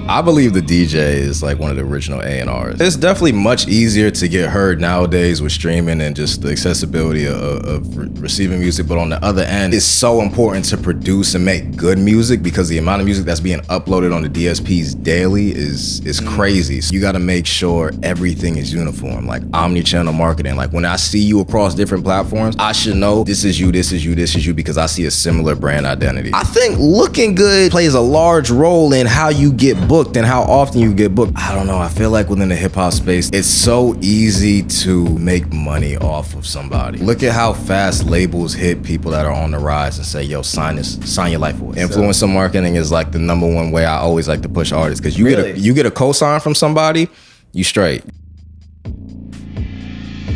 I believe the DJ is like one of the original A&Rs. It's definitely much easier to get heard nowadays with streaming and just the accessibility of receiving music. But on the other end, it's so important to produce and make good music because the amount of music that's being uploaded on the DSPs daily is crazy. So you got to make sure everything is uniform, like omni-channel marketing. Like when I see you across different platforms, I should know this is you, this is you, this is you, because I see a similar brand identity. I think looking good plays a large role in how you get booked and how often you get booked. I don't know. I feel like within the hip hop space, it's so easy to make money off of somebody. Look at how fast labels hit people that are on the rise and say, yo, sign your life away. Influencer marketing is like the number one way I always like to push artists, because you get a cosign from somebody, you straight.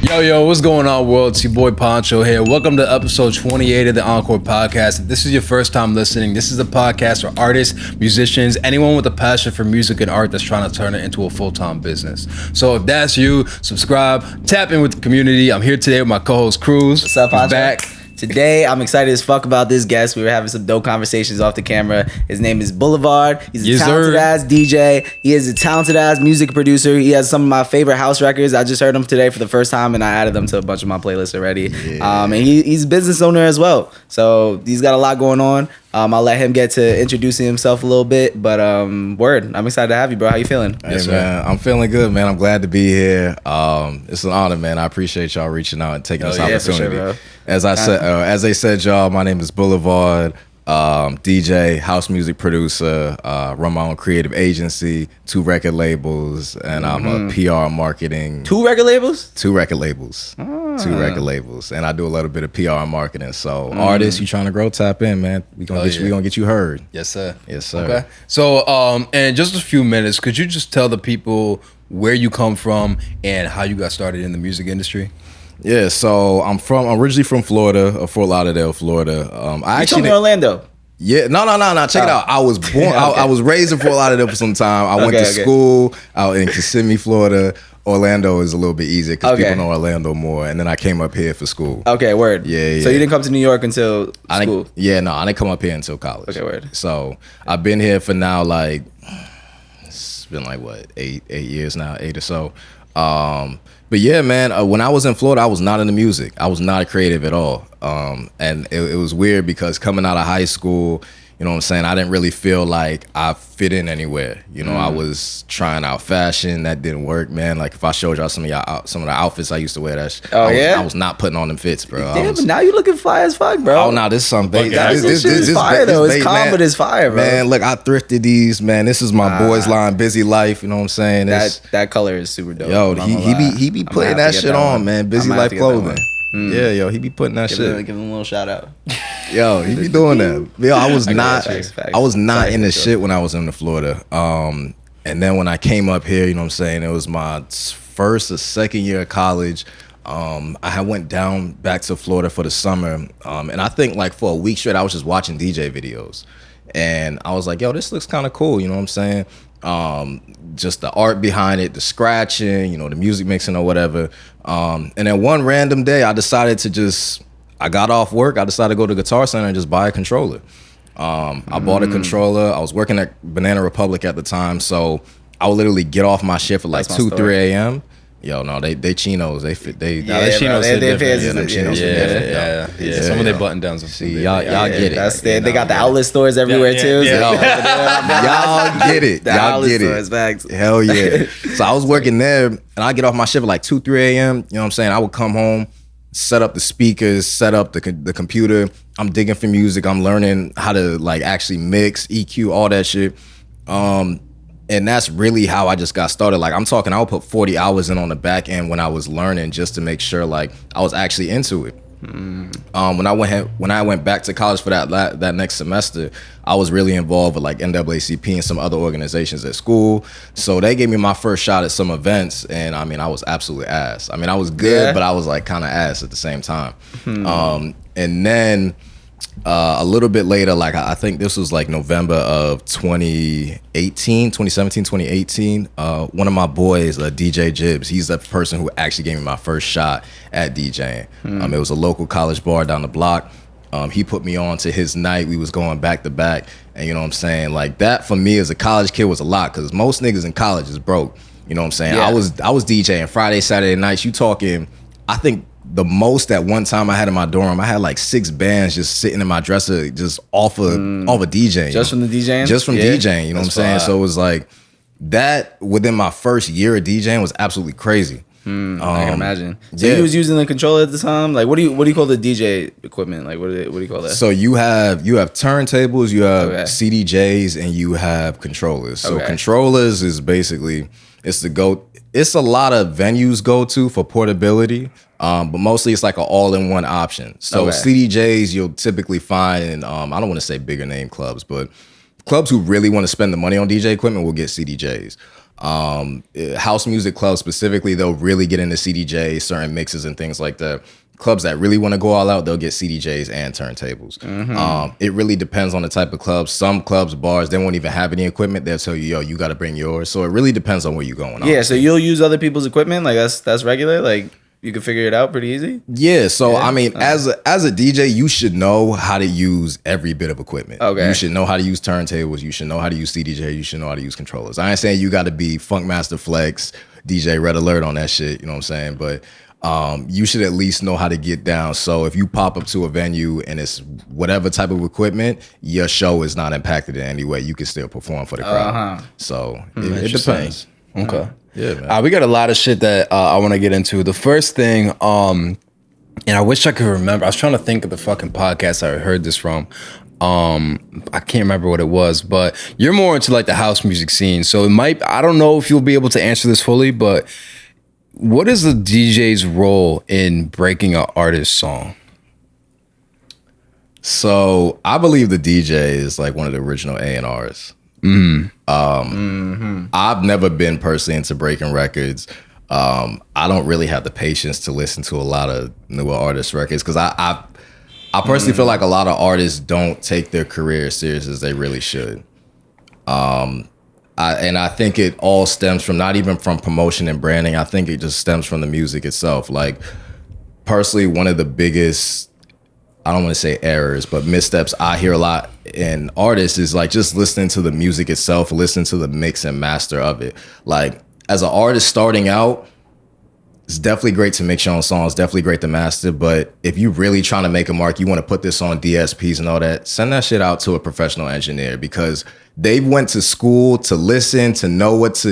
Yo, what's going on, world? It's your boy Poncho here. Welcome to episode 28 of the Encore Podcast. If this is your first time listening, this is a podcast for artists, musicians, anyone with a passion for music and art that's trying to turn it into a full-time business. So if that's you, subscribe, tap in with the community. I'm here today with my co-host Cruz. What's up, Poncho? Back. Today, I'm excited as fuck about this guest. We were having some dope conversations off the camera. His name is Boulevard. He's a talented-ass DJ. He is a talented-ass music producer. He has some of my favorite house records. I just heard him today for the first time, and I added them to a bunch of my playlists already. Yeah. And he's a business owner as well. So he's got a lot going on. I'll let him get to introducing himself a little bit, but word, I'm excited to have you, bro. How you feeling? Hey, man, I'm feeling good, man. I'm glad to be here. It's an honor, man. I appreciate y'all reaching out and taking this opportunity. For sure, as they said, y'all, my name is Boulevard, DJ, house music producer, run my own creative agency, 2 record labels, and I'm a PR marketing. 2 record labels? 2 record labels. 2 record labels, and I do a little bit of PR and marketing. So artists, you trying to grow, tap in, man. We gonna get you heard. Yes, sir. Yes, sir. Okay. So, in just a few minutes, could you just tell the people where you come from and how you got started in the music industry? Yeah, so I'm originally from Florida, Fort Lauderdale, Florida. I actually from Orlando. Yeah, no. Check it out. I was born. Okay. I was raised in Fort Lauderdale for some time. I went to school out in Kissimmee, Florida. Orlando is a little bit easier because people know Orlando more. And then I came up here for school. Okay, word. Yeah. So you didn't come to New York until school? I didn't come up here until college. Okay, word. So I've been here for now, like, it's been like, what, 8 years now, 8 or so. But yeah, man, when I was in Florida, I was not into music. I was not creative at all. And it was weird because coming out of high school, you know what I'm saying, I didn't really feel like I fit in anywhere. You know, I was trying out fashion. That didn't work, man. Like if I showed y'all some of the outfits I used to wear, I was not putting on them fits, bro. Damn, but now you looking fly as fuck, bro. Oh, no, this is something. This is fire, though. It's calm, but it's fire, bro. Man, look, I thrifted these, man. This is my boys line, Busy Life. You know what I'm saying? That color is super dope. Yo, he be putting that shit on, man. Busy Life clothing. Yeah, yo, he be putting that shit. Give him a little shout out. Yo, he be doing that. Yo, I was not in the shit when I was in Florida. And then when I came up here, you know what I'm saying, it was my first or second year of college. I went down back to Florida for the summer. And I think like for a week straight, I was just watching DJ videos. And I was like, yo, this looks kind of cool, you know what I'm saying? Just the art behind it, the scratching, you know, the music mixing or whatever. And then one random day I decided to I got off work, I decided to go to Guitar Center and just buy a controller. I bought a controller. I was working at Banana Republic at the time, so I would literally get off my shift at like 2, 3 a.m. Yo, no, they chinos, they fit. They chinos fit different. Yeah. Some of their button downs. See, y'all get it. They got the outlet stores everywhere too. Y'all get it. Y'all get it. Hell yeah. So I was working there, and I get off my shift at like 2, 3 a.m. You know what I'm saying? I would come home, set up the speakers, set up the computer. I'm digging for music. I'm learning how to like actually mix, EQ, all that shit. And that's really how I just got started. Like I'm talking, I would put 40 hours in on the back end when I was learning just to make sure like I was actually into it. When I went back to college for that next semester, I was really involved with like NAACP and some other organizations at school. So they gave me my first shot at some events, and I mean I was absolutely ass. I mean I was good, but I was like kind of ass at the same time. And then a little bit later, like I think this was like November of 2017, 2018, one of my boys, DJ Jibbs, he's the person who actually gave me my first shot at DJing. It was a local college bar down the block. He put me on to his night. We was going back to back, And you know what I'm saying? Like that for me as a college kid was a lot because most niggas in college is broke. You know what I'm saying? Yeah. I was DJing Friday, Saturday nights. You talking, I think the most at one time I had in my dorm, I had like 6 bands just sitting in my dresser just off of DJing. Just from the DJing? Just from DJing, you know what I'm saying? So it was like that within my first year of DJing was absolutely crazy. I can imagine. So you was using the controller at the time? Like what do you call the DJ equipment? Like what do you call that? So you have turntables, you have CDJs, and you have controllers. So controllers is basically it's a lot of venues go to for portability. But mostly it's like an all-in-one option. So CDJs you'll typically find in I don't want to say bigger name clubs, but clubs who really want to spend the money on DJ equipment will get CDJs. House music clubs specifically, they'll really get into CDJs, certain mixes and things like that. Clubs that really want to go all out, they'll get CDJs and turntables. It really depends on the type of club. Some clubs, bars, they won't even have any equipment. They'll tell you, yo, you got to bring yours. So it really depends on where you're going. Yeah, so you'll use other people's equipment? Like that's regular? Like you can figure it out pretty easy? Yeah, so I mean, as a DJ, you should know how to use every bit of equipment. You should know how to use turntables. You should know how to use CDJ. You should know how to use controllers. I ain't saying you got to be Funkmaster Flex, DJ Red Alert on that shit, you know what I'm saying? But you should at least know how to get down. So if you pop up to a venue and it's whatever type of equipment, your show is not impacted in any way. You can still perform for the crowd. So it depends. Okay. Yeah, man. We got a lot of shit that I want to get into. The first thing, and I wish I could remember. I was trying to think of the fucking podcast I heard this from. I can't remember what it was, but you're more into like the house music scene. So it might, I don't know if you'll be able to answer this fully, but what is the DJ's role in breaking an artist's song? So I believe the DJ is like one of the original A&Rs. I've never been personally into breaking records. I don't really have the patience to listen to a lot of newer artists' records because I personally feel like a lot of artists don't take their career as serious as they really should. I think it all stems from not even from promotion and branding. I think it just stems from the music itself. Like personally, one of the biggest, I don't want to say errors, but missteps I hear a lot in artists is like just listening to the music itself, listening to the mix and master of it. Like as an artist starting out, it's definitely great to mix your own songs, definitely great to master. But if you really trying to make a mark, you want to put this on DSPs and all that, send that shit out to a professional engineer because they went to school to listen, to know what to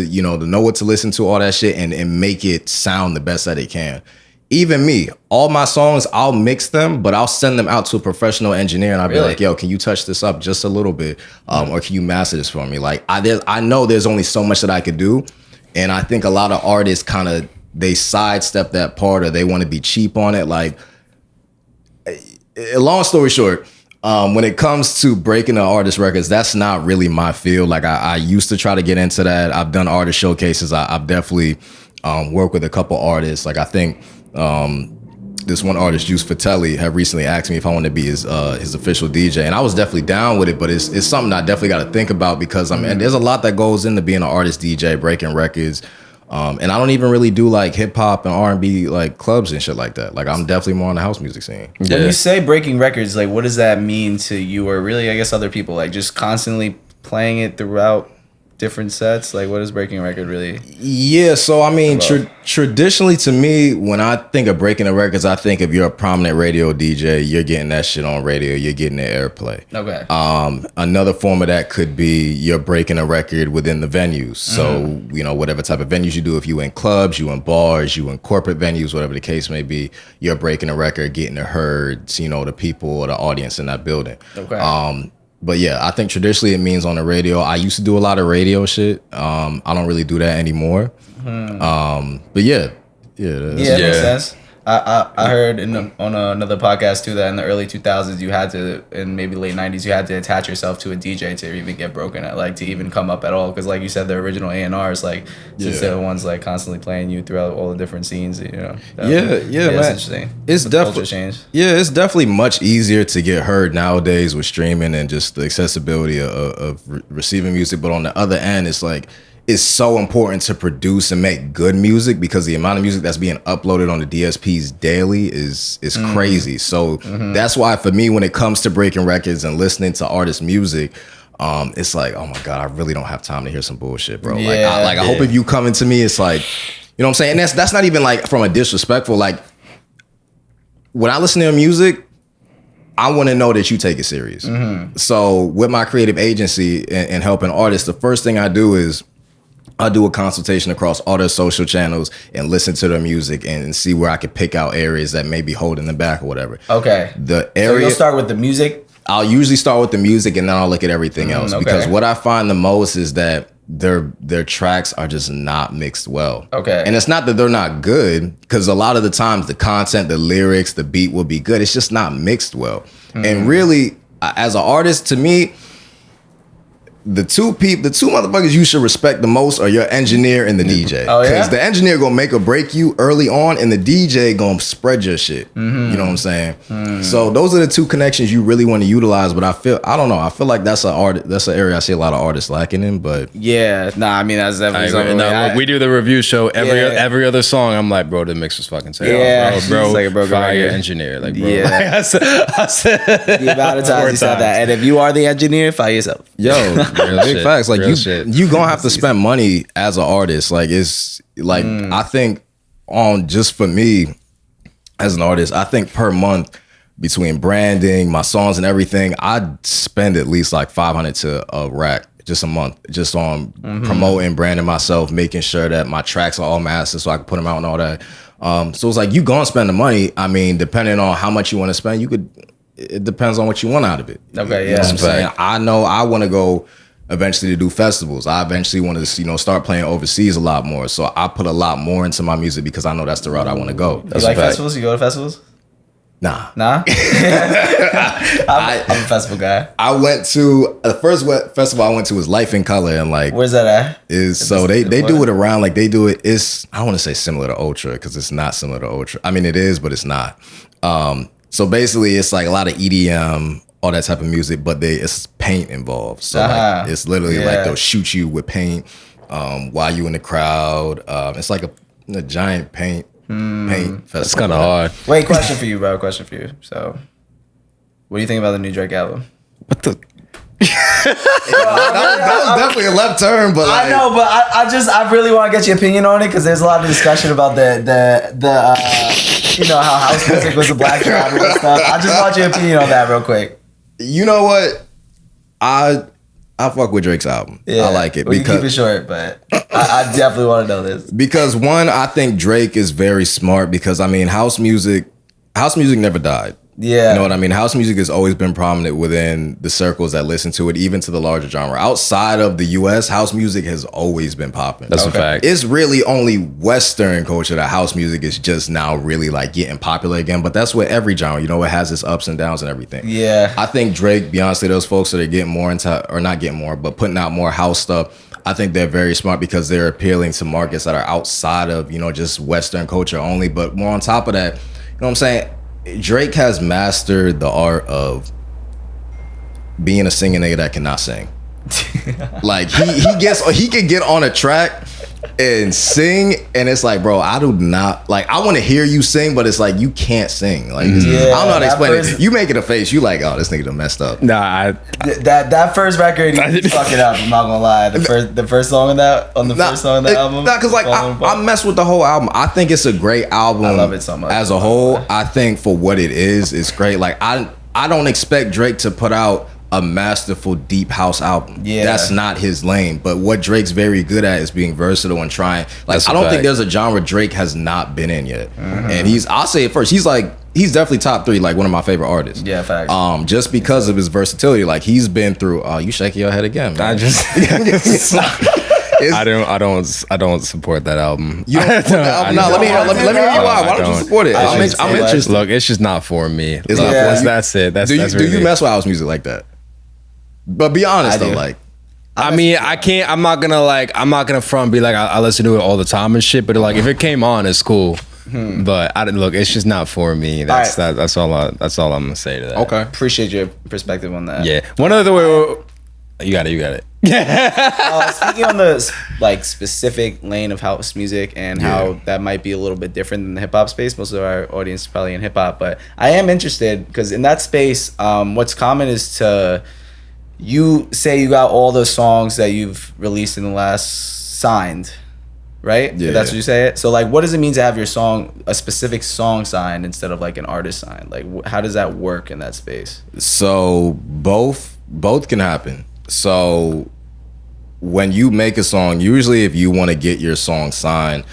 listen to, all that shit and make it sound the best that they can. Even me, all my songs, I'll mix them, but I'll send them out to a professional engineer and I'll be like, yo, can you touch this up just a little bit? Or can you master this for me? Like, I know there's only so much that I could do. And I think a lot of artists kind of, they sidestep that part or they want to be cheap on it. Like, long story short, when it comes to breaking the artist records, that's not really my field. Like, I used to try to get into that. I've done artist showcases. I've definitely worked with a couple artists. Like, I think this one artist, Juice Fatelli, had recently asked me if I wanted to be his official DJ, and I was definitely down with it. But it's something I definitely got to think about because I mean, there's a lot that goes into being an artist DJ, breaking records, and I don't even really do like hip hop and R&B like clubs and shit like that. Like I'm definitely more on the house music scene. When you say breaking records, like what does that mean to you, or really, I guess other people? Like just constantly playing it throughout different sets? Like what is breaking a record really? Yeah, so I mean traditionally to me, when I think of breaking the records, I think if you're a prominent radio DJ, you're getting that shit on radio, you're getting the airplay. Okay. Another form of that could be you're breaking a record within the venues. So you know, whatever type of venues you do, if you in clubs, you in bars, you in corporate venues, whatever the case may be, you're breaking a record, getting it heard, you know, the people or the audience in that building. Okay. But yeah, I think traditionally it means on the radio. I used to do a lot of radio shit. I don't really do that anymore. But yeah, that makes sense. I heard on another podcast too that in the early 2000s you had to, in maybe late 90s, you had to attach yourself to a DJ to even get broken at, like to even come up at all. Because like you said, the original A&Rs, like since they're the ones like constantly playing you throughout all the different scenes, you know. Man. It's interesting. It's definitely change. Yeah, it's definitely much easier to get heard nowadays with streaming and just the accessibility of receiving music. But on the other end, it's like, it's so important to produce and make good music because the amount of music that's being uploaded on the DSPs daily is crazy. So that's why for me, when it comes to breaking records and listening to artist music, it's like, oh my God, I really don't have time to hear some bullshit, bro. Yeah, I hope if you come into me, it's like, you know what I'm saying? And that's not even like from a disrespectful, like when I listen to your music, I want to know that you take it serious. So with my creative agency and helping artists, the first thing I do is I do a consultation across all their social channels and listen to their music and see where I can pick out areas that may be holding them back or whatever. Okay. The area. So you'll start with the music? I'll usually start with the music and then I'll look at everything else. Okay. Because what I find the most is that their tracks are just not mixed well. Okay. And it's not that they're not good, because a lot of the times the content, the lyrics, the beat will be good. It's just not mixed well. And really, as an artist, to me, the two motherfuckers you should respect the most are your engineer and the DJ. Oh, yeah? Because the engineer gonna make or break you early on, and the DJ gonna spread your shit. You know what I'm saying? So those are the two connections you really want to utilize. But I feel like that's an area I see a lot of artists lacking in. But yeah, I mean that's definitely something. We do the review show every other song. I'm like, bro, the mix was fucking terrible. Yeah, bro, like fire your engineer, like, bro. Yeah, I said the amount of times you said that, and if you are the engineer, fire yourself. Yo. Big facts. Like you gonna have to spend money as an artist. Like it's like I think just for me as an artist, I think per month between branding, my songs and everything, I'd spend at least like $500 to a rack just a month, just on promoting, branding myself, making sure that my tracks are all mastered so I can put them out and all that. So it's like you gonna spend the money. I mean, depending on how much you want to spend, it depends on what you want out of it. Okay, you know what I'm saying? I know I want to go eventually to do festivals. I eventually want to, start playing overseas a lot more. So I put a lot more into my music because I know that's the route I want to go. You like festivals? You go to festivals? Nah. I'm a festival guy. I went to the first festival I went to was Life in Color, and like, where's that at? They do it around, like they do it. I don't want to say similar to Ultra because it's not similar to Ultra. I mean it is, but it's not. So basically, it's like a lot of EDM. All that type of music, but it's paint involved. So like, it's literally like they'll shoot you with paint while you in the crowd. It's like a giant paint festival. It's kind of hard. Wait, question for you, bro. Question for you. So, what do you think about the new Drake album? What the? that was definitely a left turn, but I know, but I really want to get your opinion on it because there's a lot of discussion about the how house music was a black genre and stuff. I just want your opinion on that real quick. You know what? I fuck with Drake's album. Yeah, I like it. You keep it short, but I definitely want to know this. Because one, I think Drake is very smart because I mean house music never died. Yeah. You know what I mean? House music has always been prominent within the circles that listen to it, even to the larger genre. Outside of the US, house music has always been popping. That's a fact. It's really only Western culture that house music is just now really like getting popular again. But that's with every genre. It has its ups and downs and everything. Yeah. I think Drake, Beyonce, those folks that are getting more into, or not getting more, but putting out more house stuff, I think they're very smart because they're appealing to markets that are outside of, just Western culture only. But more on top of that, you know what I'm saying? Drake has mastered the art of being a singing nigga that cannot sing. Like he can get on a track and sing, and it's like, bro, I do not like. I want to hear you sing, but it's like you can't sing. Like I don't know how to explain it. You making a face, you like, oh, this nigga done messed up. Nah, that first record, he fuck it up. I'm not gonna lie. The first song of that first song of the album. Nah, because like I mess with the whole album. I think it's a great album. I love it so much. As a whole, I think for what it is, it's great. Like I don't expect Drake to put out a masterful deep house album. Yeah, that's not his lane. But what Drake's very good at is being versatile and trying. Like I don't think there's a genre Drake has not been in yet. And I'll say it first. He's definitely top 3, like one of my favorite artists. Yeah, facts. Just because of his versatility. Like he's been through. You shaking your head again, man. I don't support that album. You don't support the album? No, let me hear you why. Why don't you support it? I'm interested. Look, it's just not for me. That's it. That's do you mess with house music like that? But be honest though, like. I mean, I'm not gonna front and be like I listen to it all the time and shit. But like, if it came on, it's cool. But it's just not for me. That's all I'm gonna say to that. Okay, appreciate your perspective on that. Yeah, one other way. You got it. Speaking on the specific lane of house music and how that might be a little bit different than the hip hop space. Most of our audience is probably in hip hop, but I am interested because in that space, what's common is to you say you got all the songs that you've released in the last signed, right? Yeah. That's what you say it. So like, what does it mean to have your song, a specific song signed instead of like an artist signed? Like, how does that work in that space? So both can happen. So when you make a song, usually if you want to get your song signed,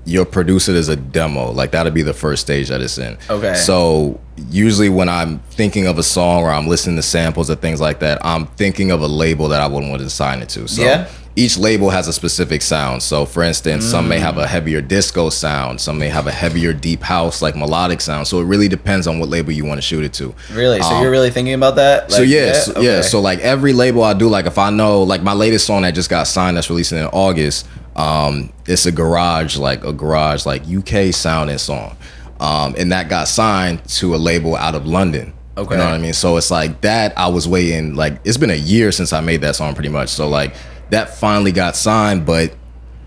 you'll produce it as a demo. Like that'll be the first stage that it's in. Okay. So usually when I'm thinking of a song or I'm listening to samples or things like that, I'm thinking of a label that I would want to sign it to. So each label has a specific sound. So for instance, some may have a heavier disco sound, some may have a heavier deep house, like melodic sound. So it really depends on what label you want to shoot it to. Really? So you're really thinking about that? Like, so yeah. So like every label I do, like if I know, like my latest song that just got signed that's releasing in August, it's a garage like UK sounding song. And that got signed to a label out of London. Okay. You know what I mean? So it's like that I was waiting, like it's been a year since I made that song pretty much. So like that finally got signed, but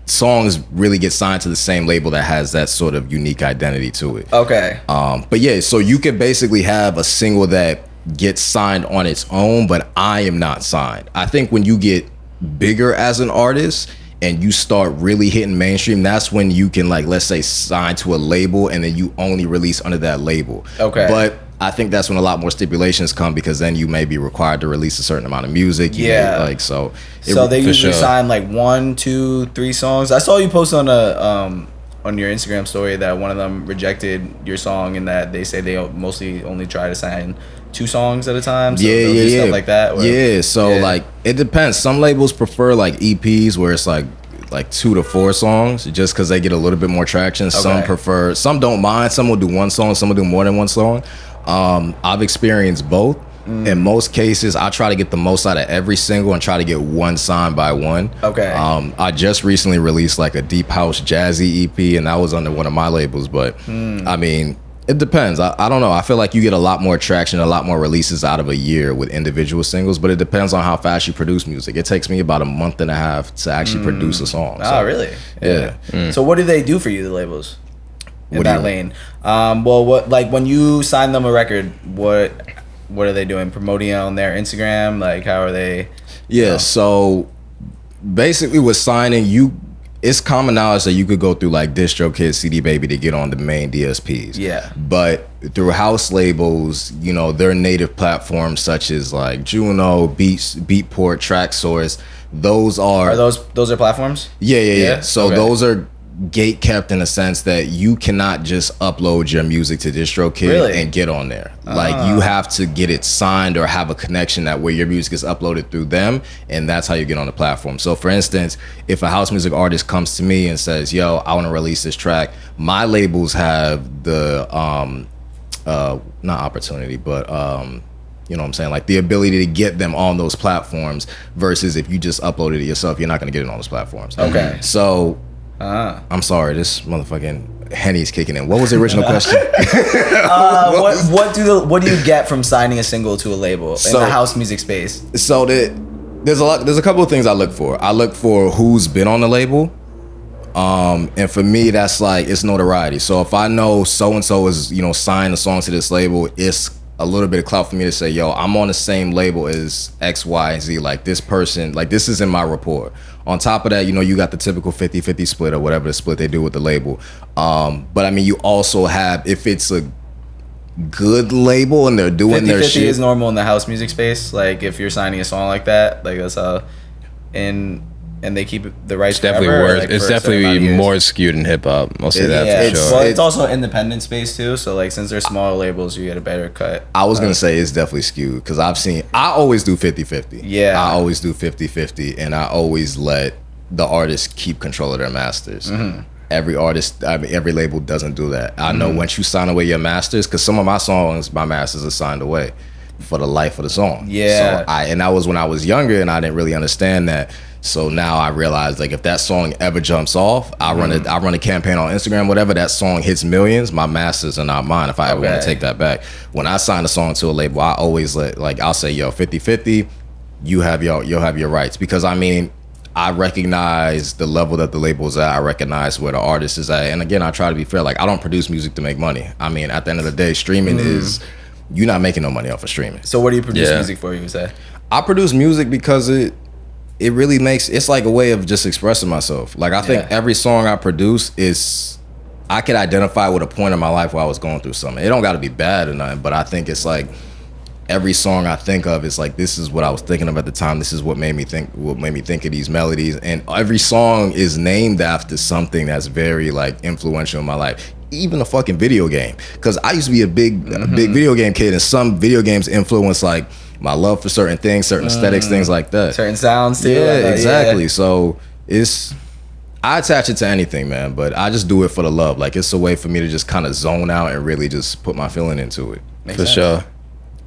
songs really get signed to the same label that has that sort of unique identity to it. Okay. But yeah, so you could basically have a single that gets signed on its own, but I am not signed. I think when you get bigger as an artist and you start really hitting mainstream, that's when you can, like, let's say sign to a label and then you only release under that label. Okay. But I think that's when a lot more stipulations come, because then you may be required to release a certain amount of music. So they usually sign like 1, 2, 3 songs. I saw you post on your Instagram story that one of them rejected your song and that they say they mostly only try to sign 2 songs at a time. So do stuff like that. Like it depends. Some labels prefer like EPs where it's like 2 to 4 songs, just because they get a little bit more traction. Okay. Some don't mind. Some will do 1 song. Some will do more than 1 song. I've experienced both. In most cases, I try to get the most out of every single and try to get one signed by one. Okay. I just recently released like a deep house jazzy EP, and that was under one of my labels. But I mean, it depends. I don't know. I feel like you get a lot more traction, a lot more releases out of a year with individual singles, but it depends on how fast you produce music. It takes me about a month and a half to actually produce a song. Oh, really? Yeah. So what do they do for you, the labels? In that lane. Well, what, like when you sign them a record, what are they doing? Promoting it on their Instagram? Like, how are they? Yeah, so basically with signing, it's common knowledge that you could go through like DistroKid, CD Baby to get on the main DSPs. Yeah. But through house labels, their native platforms such as like Juno, Beatport, TrackSource, those are platforms? Yeah. So those are gate kept in a sense that you cannot just upload your music to DistroKid and get on there. Like you have to get it signed or have a connection that where your music is uploaded through them, and that's how you get on the platform. So for instance, if a house music artist comes to me and says, yo, I want to release this track, my labels have the not opportunity, but you know what I'm saying? Like the ability to get them on those platforms, versus if you just uploaded it yourself, you're not going to get it on those platforms. Okay. So I'm sorry, this motherfucking Henny's kicking in. What was the original question? What do you get from signing a single to a label in the house music space? So there's a couple of things I look for. I look for who's been on the label. And for me, that's like, it's notoriety. So if I know so-and-so is, signed a song to this label, it's a little bit of clout for me to say, yo, I'm on the same label as X, Y, and Z. Like this person, like this is in my report. On top of that, you got the typical 50-50 split or whatever the split they do with the label. But I mean, you also have, if it's a good label and they're doing their shit. 50-50 is normal in the house music space. Like if you're signing a song like that, like that's how, and they keep the rights. It's definitely worse. Like it's definitely more skewed in hip hop. I'll say that for sure. Well, it's also independent space too. So like, since they're smaller labels, you get a better cut. I was gonna say it's definitely skewed, because I always do 50-50. Yeah, I always do 50-50, and I always let the artist keep control of their masters. Mm-hmm. Every artist, every label doesn't do that. I know once you sign away your masters, because some of my songs, my masters are signed away for the life of the song. Yeah. So and that was when I was younger and I didn't really understand that. So now I realize, like, if that song ever jumps off, I run a campaign on Instagram, whatever, that song hits millions, my masters are not mine if I ever want to take that back. When I sign a song to a label, I always I'll say, yo, 50-50, you'll have your rights. Because I mean, I recognize the level that the label's at. I recognize where the artist is at. And again, I try to be fair. Like, I don't produce music to make money. I mean, at the end of the day, streaming is you're not making no money off of streaming. So what do you produce music for, you say? I produce music because it really makes, it's like a way of just expressing myself. Like I think every song I produce is, I could identify with a point in my life where I was going through something. It don't got to be bad or nothing, but I think it's like every song I think of is like, this is what I was thinking of at the time. This is what made me think of these melodies. And every song is named after something that's very like influential in my life. Even a fucking video game, because I used to be a big video game kid, and some video games influence like my love for certain things, certain aesthetics, things like that, certain sounds too. Yeah, exactly. So I attach it to anything, man, but I just do it for the love. Like it's a way for me to just kind of zone out and really just put my feeling into it. Makes sense. Sure.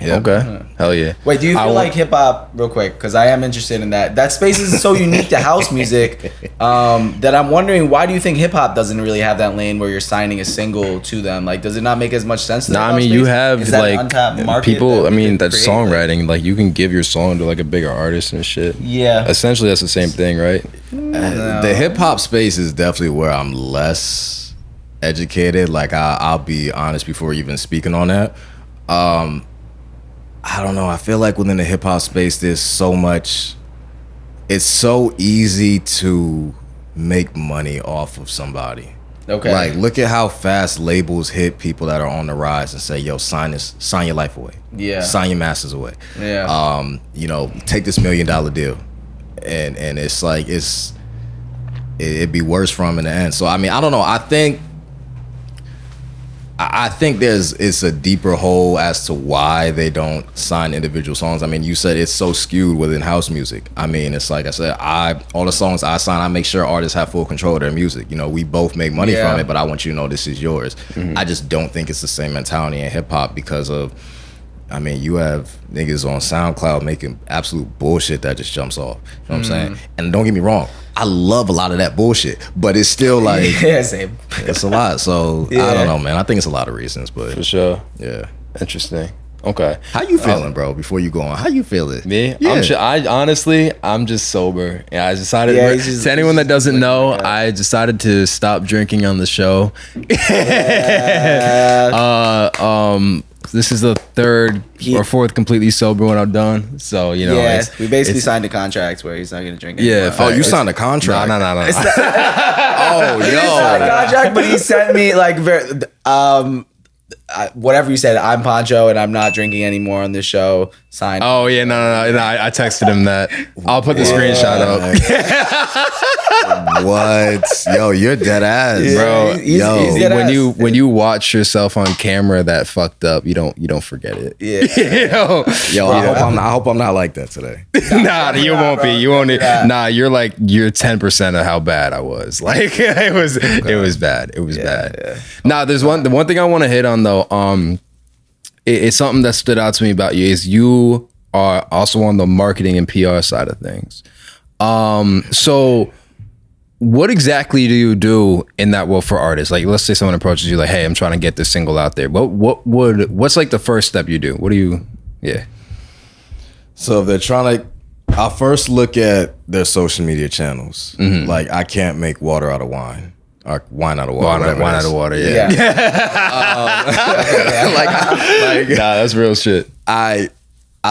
Yeah. Okay. Hell yeah. Wait, do you feel like hip hop, real quick, because I am interested in that. That space is so unique to house music that I'm wondering, why do you think hip hop doesn't really have that lane where you're signing a single to them? Like, does it not make as much sense to I mean, you have like people, I mean, that's songwriting. Like you can give your song to like a bigger artist and shit. Yeah. Essentially, that's the same thing, right? The hip hop space is definitely where I'm less educated. Like I'll be honest before even speaking on that. I don't know. I feel like within the hip hop space, there's so much. It's so easy to make money off of somebody. Okay. Like, look at how fast labels hit people that are on the rise and say, "Yo, sign your life away. Yeah. Sign your masters away. Yeah. You know, take this $1 million deal," and it's like it'd be worse for them in the end. So I mean, I don't know. I think it's a deeper hole as to why they don't sign individual songs. I mean, you said it's so skewed within house music. I mean, it's like I said, all the songs I sign, I make sure artists have full control of their music. You know, we both make money from it, but I want you to know this is yours. I just don't think it's the same mentality in hip hop because of, I mean, you have niggas on SoundCloud making absolute bullshit that just jumps off. You know what I'm saying? And don't get me wrong, I love a lot of that bullshit, but it's still like, same. It's a lot. So I don't know, man. I think it's a lot of reasons, but for sure. Yeah. Interesting. Okay. How you feeling, bro? Before you go on, how you feeling? Me? Yeah. I'm just sober. Yeah, I decided. To anyone that doesn't know, I decided to stop drinking on the show. This is the third or fourth completely sober one I've done. So, you know, we basically signed a contract where he's not going to drink anymore. Yeah. Oh, you signed a contract? No. Oh, yo. He signed a contract, but he sent me like, whatever you said, I'm Poncho and I'm not drinking anymore on this show. Sign. Oh, yeah, no. I texted him that. I'll put the screenshot up. What? Yo, you're dead ass, bro. He's dead ass. When you watch yourself on camera that fucked up, you don't forget it. Yeah. Yo, I hope I'm not like that today. Nah, you won't be. You won't. Nah, you're 10% of how bad I was. Like it was bad. It was bad. Yeah. Nah, there's the one thing I want to hit on though. It's something that stood out to me about you is you are also on the marketing and PR side of things. So what exactly do you do in that world for artists? Like, let's say someone approaches you like, "Hey, I'm trying to get this single out there." What's like the first step you do? What do you? Yeah. So if they're trying to, I first look at their social media channels. Like, I can't make water out of wine. Or wine out of water. Wine out of water. Yeah. Nah, that's real shit. I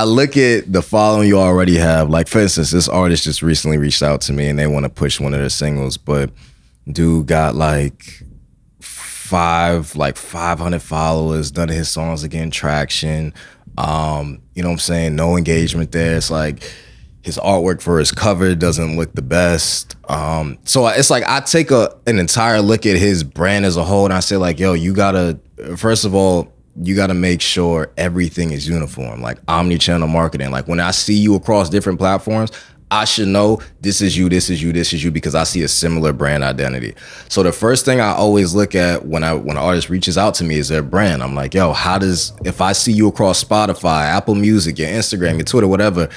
look at the following you already have. Like, for instance, this artist just recently reached out to me and they want to push one of their singles, but dude got like 500 followers. None of his songs are getting traction. You know what I'm saying? No engagement there. It's like his artwork for his cover doesn't look the best. So it's like I take an entire look at his brand as a whole and I say like, yo, first of all, you got to make sure everything is uniform, like omni-channel marketing. Like when I see you across different platforms, I should know this is you, this is you, this is you, because I see a similar brand identity. So the first thing I always look at when an artist reaches out to me is their brand. I'm like, yo, if I see you across Spotify, Apple Music, your Instagram, your Twitter, whatever,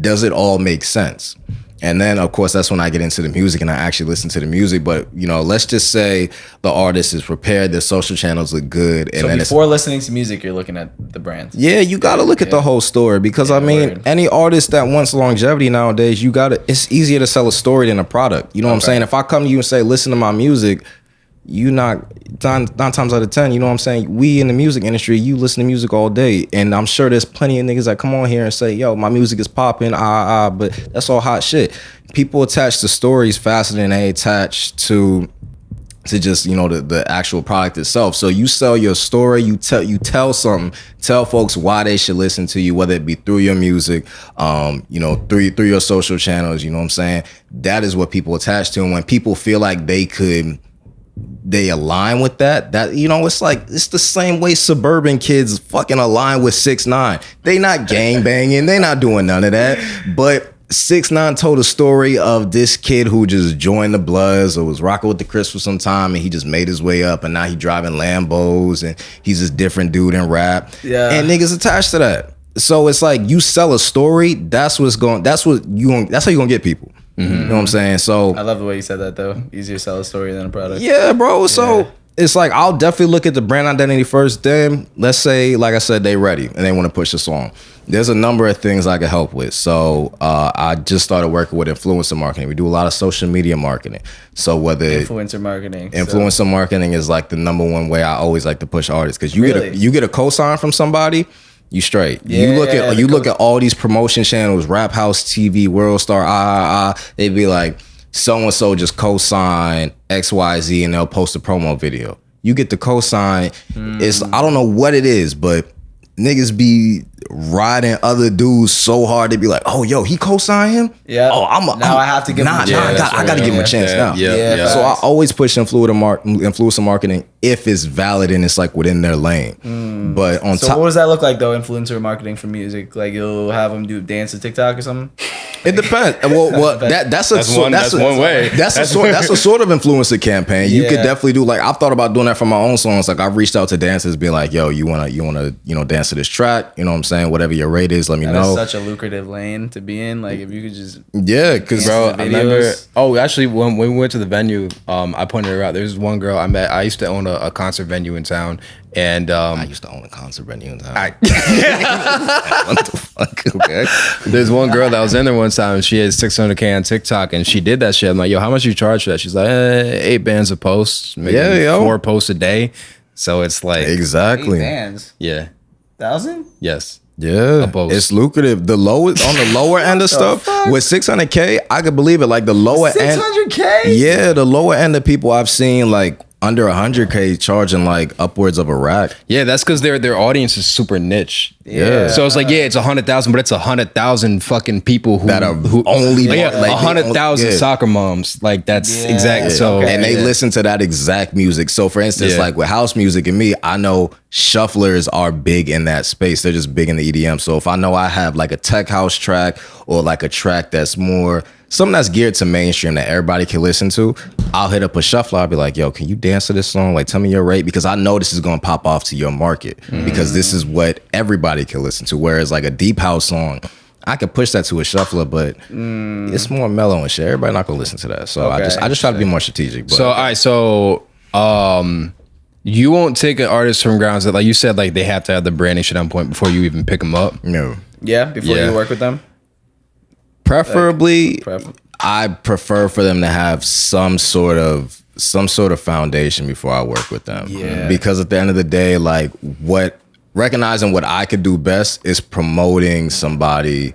does it all make sense? And then, of course, that's when I get into the music and I actually listen to the music. But, you know, let's just say the artist is prepared, their social channels look good. And so before listening to music, you're looking at the brands. Yeah, you got to look at the whole story because, I mean, any artist that wants longevity nowadays, it's easier to sell a story than a product. You know what I'm saying? If I come to you and say, listen to my music, you not nine times out of 10, you know what I'm saying? We in the music industry, you listen to music all day, and I'm sure there's plenty of niggas that come on here and say, yo, my music is popping, but that's all hot shit. People attach to stories faster than they attach to just, you know, the actual product itself. So you sell your story, you tell something, tell folks why they should listen to you, whether it be through your music, you know, through your social channels, you know what I'm saying? That is what people attach to. And when people feel like they align with that, you know, it's the same way suburban kids fucking align with 6ix9ine. They not gang banging, they not doing none of that, but 6ix9ine told a story of this kid who just joined the Bloods or was rocking with the Crips for some time, and he just made his way up, and now he driving Lambos, and he's this different dude in rap. Yeah. And niggas attached to that. So it's like, you sell a story, that's how you gonna get people. Mm-hmm. You know what I'm saying? So I love the way you said that though. Easier to sell a story than a product. Yeah, bro. So it's like, I'll definitely look at the brand identity first. Then let's say, like I said, they ready and they want to push the song. There's a number of things I can help with. So I just started working with influencer marketing. We do a lot of social media marketing. So whether influencer marketing is like the number one way I always like to push artists, because you get a cosign from somebody, you straight. Yeah, you look at all these promotion channels, Rap House TV, World Star, they'd be like, so and so just cosign XYZ, and they'll post a promo video. You get the cosign. It's, I don't know what it is, but niggas be riding other dudes so hard, they be like, oh, yo, he co-signed him? Yeah. Oh, I have to give him a chance. I gotta give him a chance now. Yeah. So I always push influencer marketing if it's valid and it's like within their lane. But on top, what does that look like though? Influencer marketing for music, like you'll have them do dance to TikTok or something. It depends. Well, that's one way. That's a sort of influencer campaign. You could definitely do, like, I've thought about doing that for my own songs. Like, I've reached out to dancers, being like, yo, you wanna dance to this track? You know what I'm saying? Whatever your rate is, let me know. That's such a lucrative lane to be in. Like, if you could just because bro, I remember. Oh, actually, when we went to the venue, I pointed her out. There's one girl I met. I used to own a concert venue in town. And I used to own a concert venue in town. What the fuck? Okay. There's one girl that was in there one time. She had 600K on TikTok, and she did that shit. I'm like, yo, how much you charge for that? She's like, 8 bands a post, maybe 4 posts a day. So it's like exactly 8 bands. Yeah. 1,000? Yes. Yeah, it's lucrative. The lowest on the lower end of stuff with 600K, I could believe it. Like the lower 600K. Yeah, the lower end of people I've seen like under 100K charging like upwards of a rack. Yeah, that's because their audience is super niche. Yeah. So it's like, it's 100,000, but it's 100,000 fucking people who only 100,000 soccer moms. Like that's exact. So and they listen to that exact music. So for instance, like with house music and me, I know shufflers are big in that space. They're just big in the EDM. So if I know I have like a tech house track or like a track that's more something that's geared to mainstream that everybody can listen to, I'll hit up a shuffler. I'll be like, yo, can you dance to this song? Like, tell me your rate, because I know this is going to pop off to your market because this is what everybody can listen to. Whereas like a deep house song, I could push that to a shuffler, but it's more mellow and shit. Everybody not going to listen to that. So I just try to be more strategic. But. So, all right. So, you won't take an artist from grounds that, like you said, like they have to have the branding shit on point before you even pick them up? No. Yeah, before you work with them? Preferably, I prefer for them to have some sort of foundation before I work with them. Yeah. Because at the end of the day, like recognizing what I could do best is promoting somebody.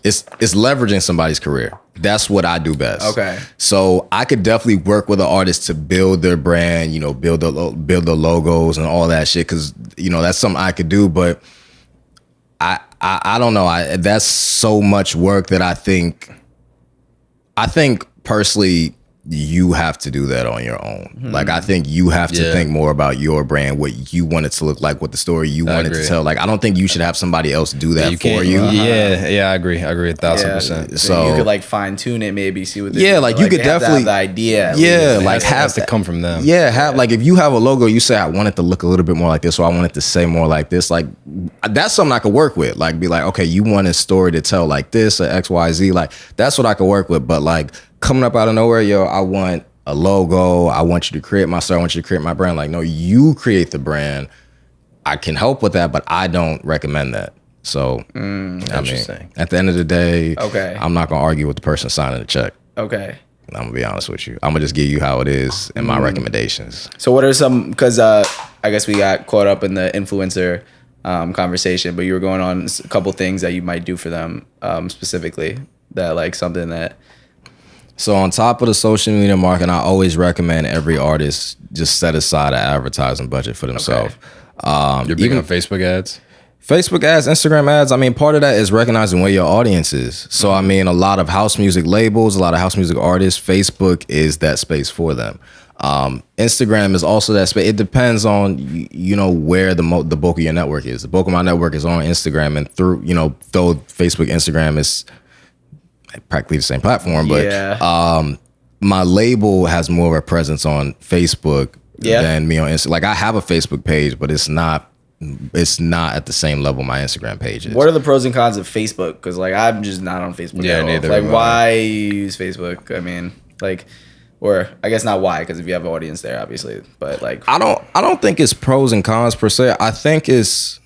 It's leveraging somebody's career. That's what I do best. Okay. So I could definitely work with an artist to build their brand, build the logos and all that shit. Cause that's something I could do, but I don't know. That's so much work that I think personally you have to do that on your own. Like I think you have to think more about your brand, what you want it to look like, what the story you want it to tell. Like I don't think you should have somebody else do that for you. Yeah, I agree 1,000%. So you could like fine tune it, maybe see what. Like you could definitely have the idea. Like have to come from them. Yeah, like if you have a logo, you say I want it to look a little bit more like this, or I want it to say more like this. Like that's something I could work with. Like be like, okay, you want a story to tell like this or XYZ. Like that's what I could work with. But like coming up out of nowhere, yo, I want a logo. I want you to create my story. I want you to create my brand. Like, no, you create the brand. I can help with that, but I don't recommend that. So, I mean, at the end of the day, I'm not going to argue with the person signing the check. Okay. I'm gonna be honest with you. I'm gonna just give you how it is and my recommendations. So what are some, because I guess we got caught up in the influencer conversation, but you were going on a couple things that you might do for them specifically, that like something that. So on top of the social media marketing, I always recommend every artist just set aside an advertising budget for themselves. Okay. You're big on Facebook ads? Facebook ads, Instagram ads. I mean, part of that is recognizing where your audience is. So, I mean, a lot of house music labels, a lot of house music artists, Facebook is that space for them. Instagram is also that space. It depends on, you know, where the bulk of your network is. The bulk of my network is on Instagram, and through, you know, though Facebook, Instagram is practically the same platform, but my label has more of a presence on Facebook than me on Instagram. Like, I have a Facebook page, but it's not at the same level my Instagram page is. What are the pros and cons of Facebook? Because like I'm just not on Facebook. Yeah, neither. Like, why use Facebook? I mean, like, or I guess not why, because if you have an audience there, obviously. But like, I don't think it's pros and cons per se. I think as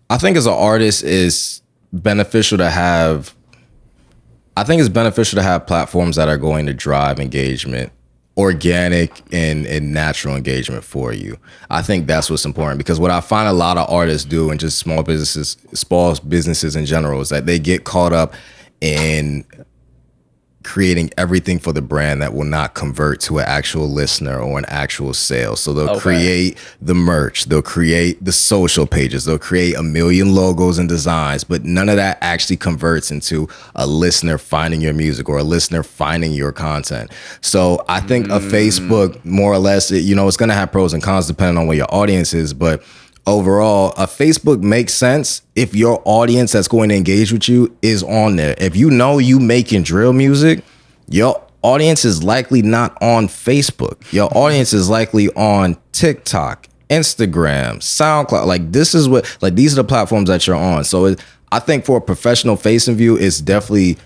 an artist, it's beneficial to have. I think it's beneficial to have platforms that are going to drive engagement, organic and natural engagement for you. I think that's what's important, because what I find a lot of artists do, and just small businesses in general, is that they get caught up in creating everything for the brand that will not convert to an actual listener or an actual sale. So they'll create the merch, they'll create the social pages, they'll create a million logos and designs, but none of that actually converts into a listener finding your music or a listener finding your content. So I think a Facebook, more or less, you know, it's going to have pros and cons depending on where your audience is, but overall, a Facebook makes sense if your audience that's going to engage with you is on there. If you know you making drill music, your audience is likely not on Facebook. Your audience is likely on TikTok, Instagram, SoundCloud. Like, this is what, like, these are the platforms that you're on. So I think for a professional facing view, it's definitely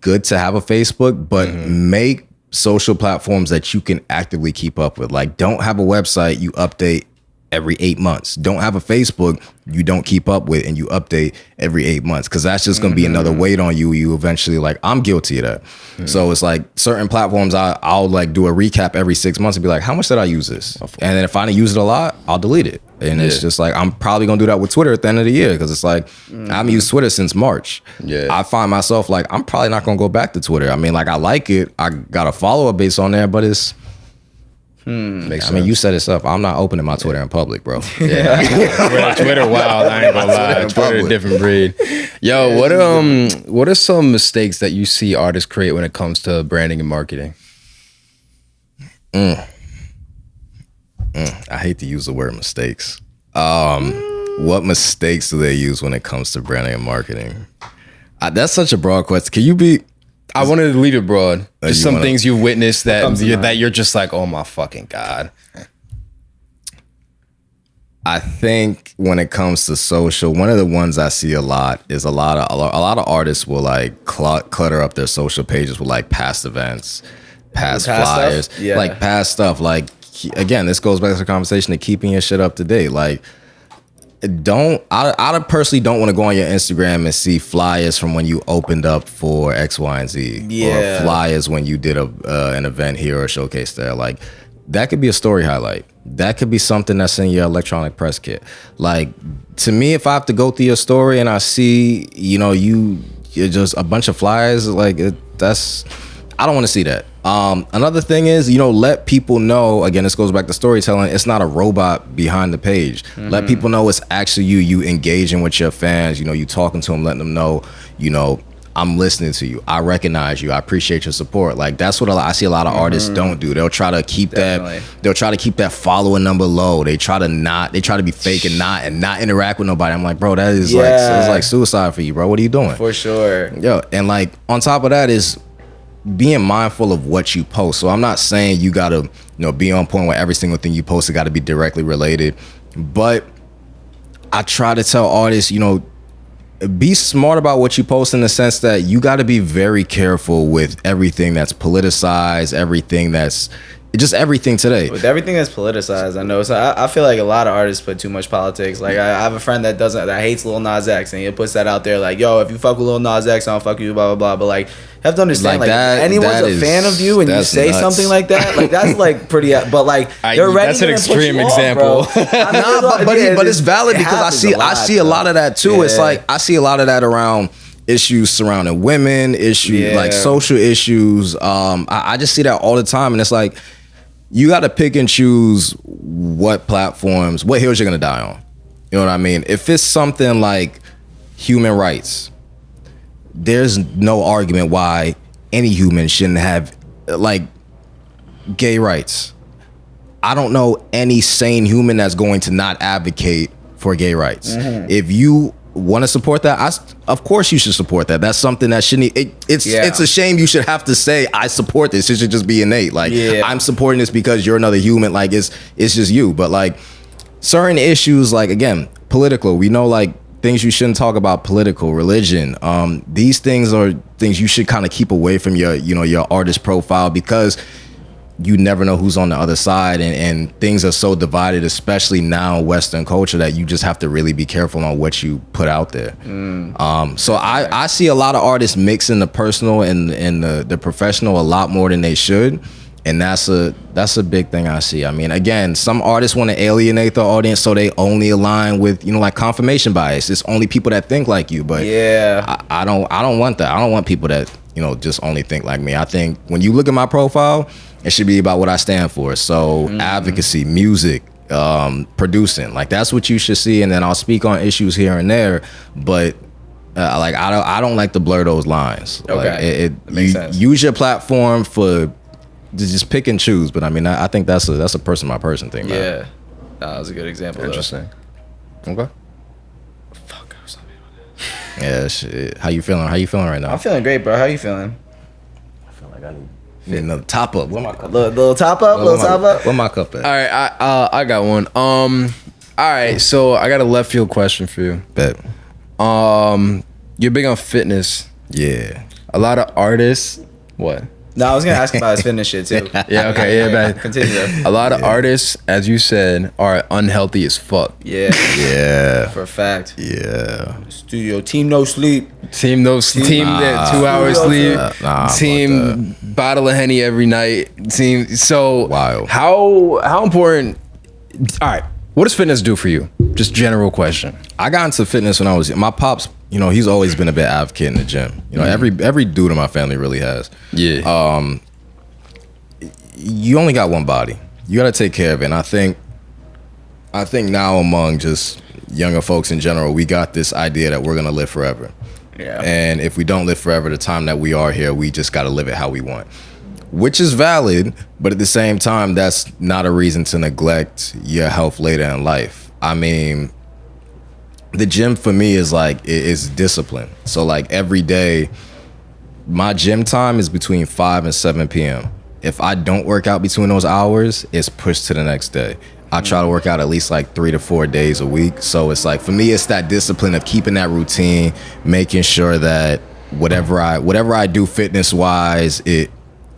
good to have a Facebook, but make social platforms that you can actively keep up with. Like, don't have a website you update every 8 months. Don't have a Facebook you don't keep up with and you update every 8 months, because that's just going to be another weight on you. You eventually, like, I'm guilty of that. So it's like certain platforms I'll like do a recap every 6 months and be like, how much did I use this? And then if I didn't use it a lot, I'll delete it. And it's just like, I'm probably going to do that with Twitter at the end of the year, because it's like, I haven't used Twitter since March. I find myself like, I'm probably not going to go back to Twitter. I mean, like, I like it. I got a follower base on there, but it's, I mean, you set this up. I'm not opening my Twitter in public, bro. Twitter wild. I ain't gonna lie. Twitter a different breed. Yo, what are some mistakes that you see artists create when it comes to branding and marketing? I hate to use the word mistakes. What mistakes do they use when it comes to branding and marketing? That's such a broad question. Can you be? I wanted to leave it broad. Just some things you've witnessed that you're just like, oh my fucking God. I think when it comes to social, one of the ones I see a lot is a lot of artists will like clutter up their social pages with like past events, past flyers, like past stuff. Like, again, this goes back to the conversation of keeping your shit up to date. Like, I personally don't want to go on your Instagram and see flyers from when you opened up for X, Y, and Z, or flyers when you did an event here or a showcase there. Like, that could be a story highlight. That could be something that's in your electronic press kit. Like, to me, if I have to go through your story and I see, you know, you're just a bunch of flyers, like, I don't want to see that. Another thing is, you know, let people know, again, this goes back to storytelling, it's not a robot behind the page. Let people know it's actually you engaging with your fans, you know, you talking to them, letting them know, you know, I'm listening to you, I recognize you, I appreciate your support. Like, that's what I see a lot of artists don't do. They'll try to keep that following number low. They try to be fake and not interact with nobody. I'm like, bro, that is like, it's like suicide for you, bro. What are you doing? For sure. Yo, and like, on top of that is being mindful of what you post. So I'm not saying you gotta, you know, be on point with every single thing you post. It got to be directly related, but I try to tell artists, you know, be smart about what you post, in the sense that you got to be very careful with everything that's politicized, everything that's just everything today. With everything that's politicized, I know. So I feel like a lot of artists put too much politics. Like I have a friend that hates Lil Nas X, and he puts that out there like, yo, if you fuck with Lil Nas X, I don't fuck with you, blah blah blah. But like, you have to understand, like if anyone's a fan of you and you say nuts. Something like that, like that's like pretty. But like they're ready. That's an extreme example. But it's valid because I see a lot of that too. It's like I see a lot of that around issues surrounding women, issues like social issues. I just see that all the time, and it's like you got to pick and choose what platforms, what hills you're gonna die on. You know what I mean? If it's something like human rights, there's no argument why any human shouldn't have like gay rights. I don't know any sane human that's going to not advocate for gay rights. Mm-hmm. If you want to support that, of course you should support that. That's something that shouldn't. It's a shame you should have to say I support this. It should just be innate. Like I'm supporting this because you're another human. Like it's just you. But like certain issues, like again, political. We know like things you shouldn't talk about. Political, religion. These things are things you should kind of keep away from your artist profile because you never know who's on the other side, and things are so divided, especially now in Western culture, that you just have to really be careful on what you put out there. So I see a lot of artists mixing the personal and the professional a lot more than they should, and that's a big thing I see. I mean, again, some artists want to alienate the audience, so they only align with like confirmation bias. It's only people that think like you, but I don't want that. I don't want people that just only think like me. I think when you look at my profile, it should be about what I stand for. So advocacy, music, producing, like that's what you should see. And then I'll speak on issues here and there, but like I don't like to blur those lines. Okay, it makes sense. Use your platform for just pick and choose. But I mean, I think that's a person by person thing. Man. Yeah, that was a good example. Interesting. Okay. Fuck, I was talking about that. Yeah, shit. How you feeling? How you feeling right now? I'm feeling great, bro. How you feeling? I feel like I need another top up. Where my cup? Little top up. Where my cup at? All right, I got one. All right, so I got a left field question for you. Bet. You're big on fitness. Yeah. A lot of artists. What? No, I was gonna ask about his fitness shit too. Yeah. Okay. Yeah. Man. Continue. A lot of artists, as you said, are unhealthy as fuck. Yeah. Yeah. For a fact. Yeah. Studio team no sleep. Team 2 hours sleep. Team bottle of Henny every night. Team. So wild. How important? All right. What does fitness do for you? Just general question. I got into fitness when I was my pops. He's always been a bit advocate in the gym. Every dude in my family really has. Yeah. You only got one body. You got to take care of it. And I think now among just younger folks in general, we got this idea that we're gonna live forever. Yeah. And if we don't live forever, the time that we are here, we just got to live it how we want. Which is valid, but at the same time, that's not a reason to neglect your health later in life. I mean, the gym for me is like, it's discipline. So like every day, my gym time is between 5 and 7 p.m. If I don't work out between those hours, it's pushed to the next day. I try to work out at least like 3 to 4 days a week. So it's like, for me, it's that discipline of keeping that routine, making sure that whatever I do fitness wise, it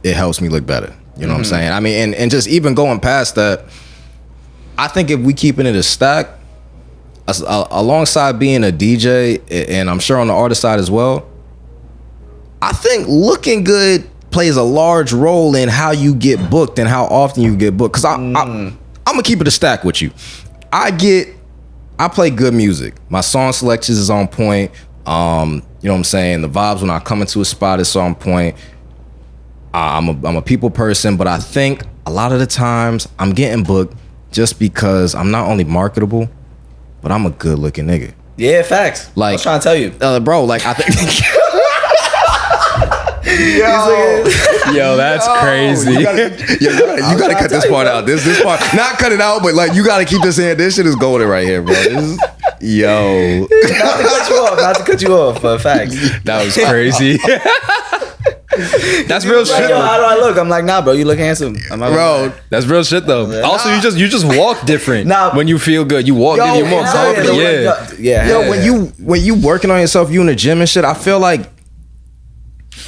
helps me look better. You know what I'm saying? I mean, and just even going past that, I think if we keeping it a stack, alongside being a DJ, and I'm sure on the artist side as well, I think looking good plays a large role in how you get booked and how often you get booked. Because I'm gonna keep it a stack with you. I play good music. My song selections is on point. You know what I'm saying? The vibes when I come into a spot is on point. I'm a people person, but I think a lot of the times I'm getting booked just because I'm not only marketable, but I'm a good looking nigga. Yeah, facts. Like, I was trying to tell you, bro. Like I think. Yo, that's crazy. You gotta cut this part out. This part, not cut it out, but like you gotta keep this in. This shit is golden right here, bro. Yo. Not to cut you off, for a fact. That was crazy. That's real shit. Like, yo, how do I look? I'm like, nah, bro, you look handsome. Bro, that's real shit though. Also, you just walk different. When you feel good, you walk. You're more confident. Yeah. When you working on yourself, you in the gym and shit. I feel like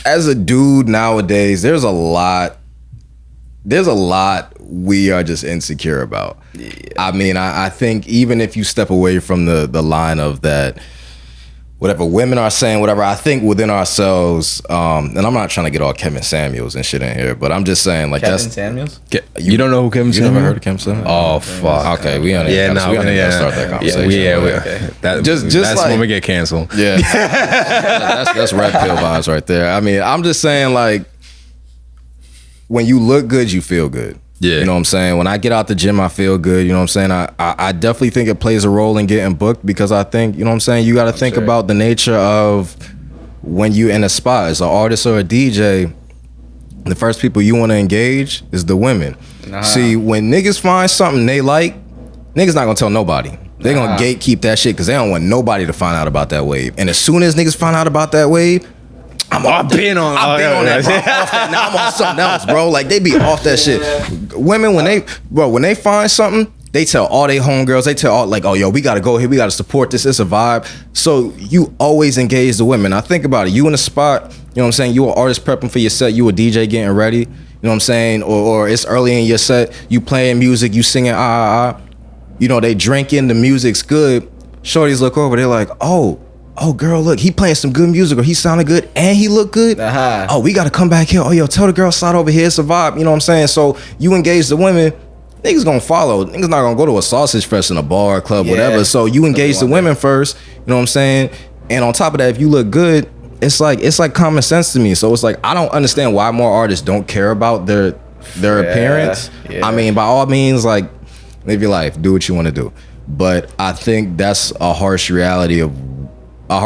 as a dude nowadays, there's a lot there's a lot we are just insecure about. Yeah. I mean, I think even if you step away from the line of that, whatever women are saying, whatever, I think within ourselves, and I'm not trying to get all Kevin Samuels and shit in here, but I'm just saying, like, Kevin Samuels? You don't know who Kevin Samuels? You never heard of Kevin Samuels? Oh, fuck. Okay, we don't even start that conversation. Okay. That's like, when we get canceled. Yeah. that's red pill vibes right there. I mean, I'm just saying, like, when you look good, you feel good. Yeah. You know what I'm saying? When I get out the gym, I feel good. You know what I'm saying? I definitely think it plays a role in getting booked because I think, you know what I'm saying, you got to think about the nature of when you in a spot as an artist or a DJ, the first people you want to engage is the women. See, when niggas find something they like, niggas not going to tell nobody. They're going to gatekeep that shit because they don't want nobody to find out about that wave. And as soon as niggas find out about that wave, I've been on that, bro. Off that. Now I'm on something else, bro. Like, they be off that shit. Women, when they find something, they tell all they homegirls, they tell all, like, oh, yo, we gotta go here, we gotta support this, it's a vibe. So you always engage the women. Now think about it, you in a spot, you know what I'm saying, you an artist prepping for your set, you a DJ getting ready, you know what I'm saying, or it's early in your set, you playing music, you singing you know, they drinking, the music's good, shorties look over, they're like, oh girl, look, he playing some good music, or he sounded good and he looked good. Oh, we gotta come back here. Oh, yo, tell the girl slide over here, it's a vibe. You know what I'm saying? So you engage the women, niggas gonna follow. Niggas not gonna go to a sausage fest in a bar, club, whatever. So you engage the women first, you know what I'm saying? And on top of that, if you look good, it's like common sense to me. So it's like, I don't understand why more artists don't care about their appearance. Yeah. I mean, by all means, like, live your life, do what you want to do. But I think that's a harsh reality a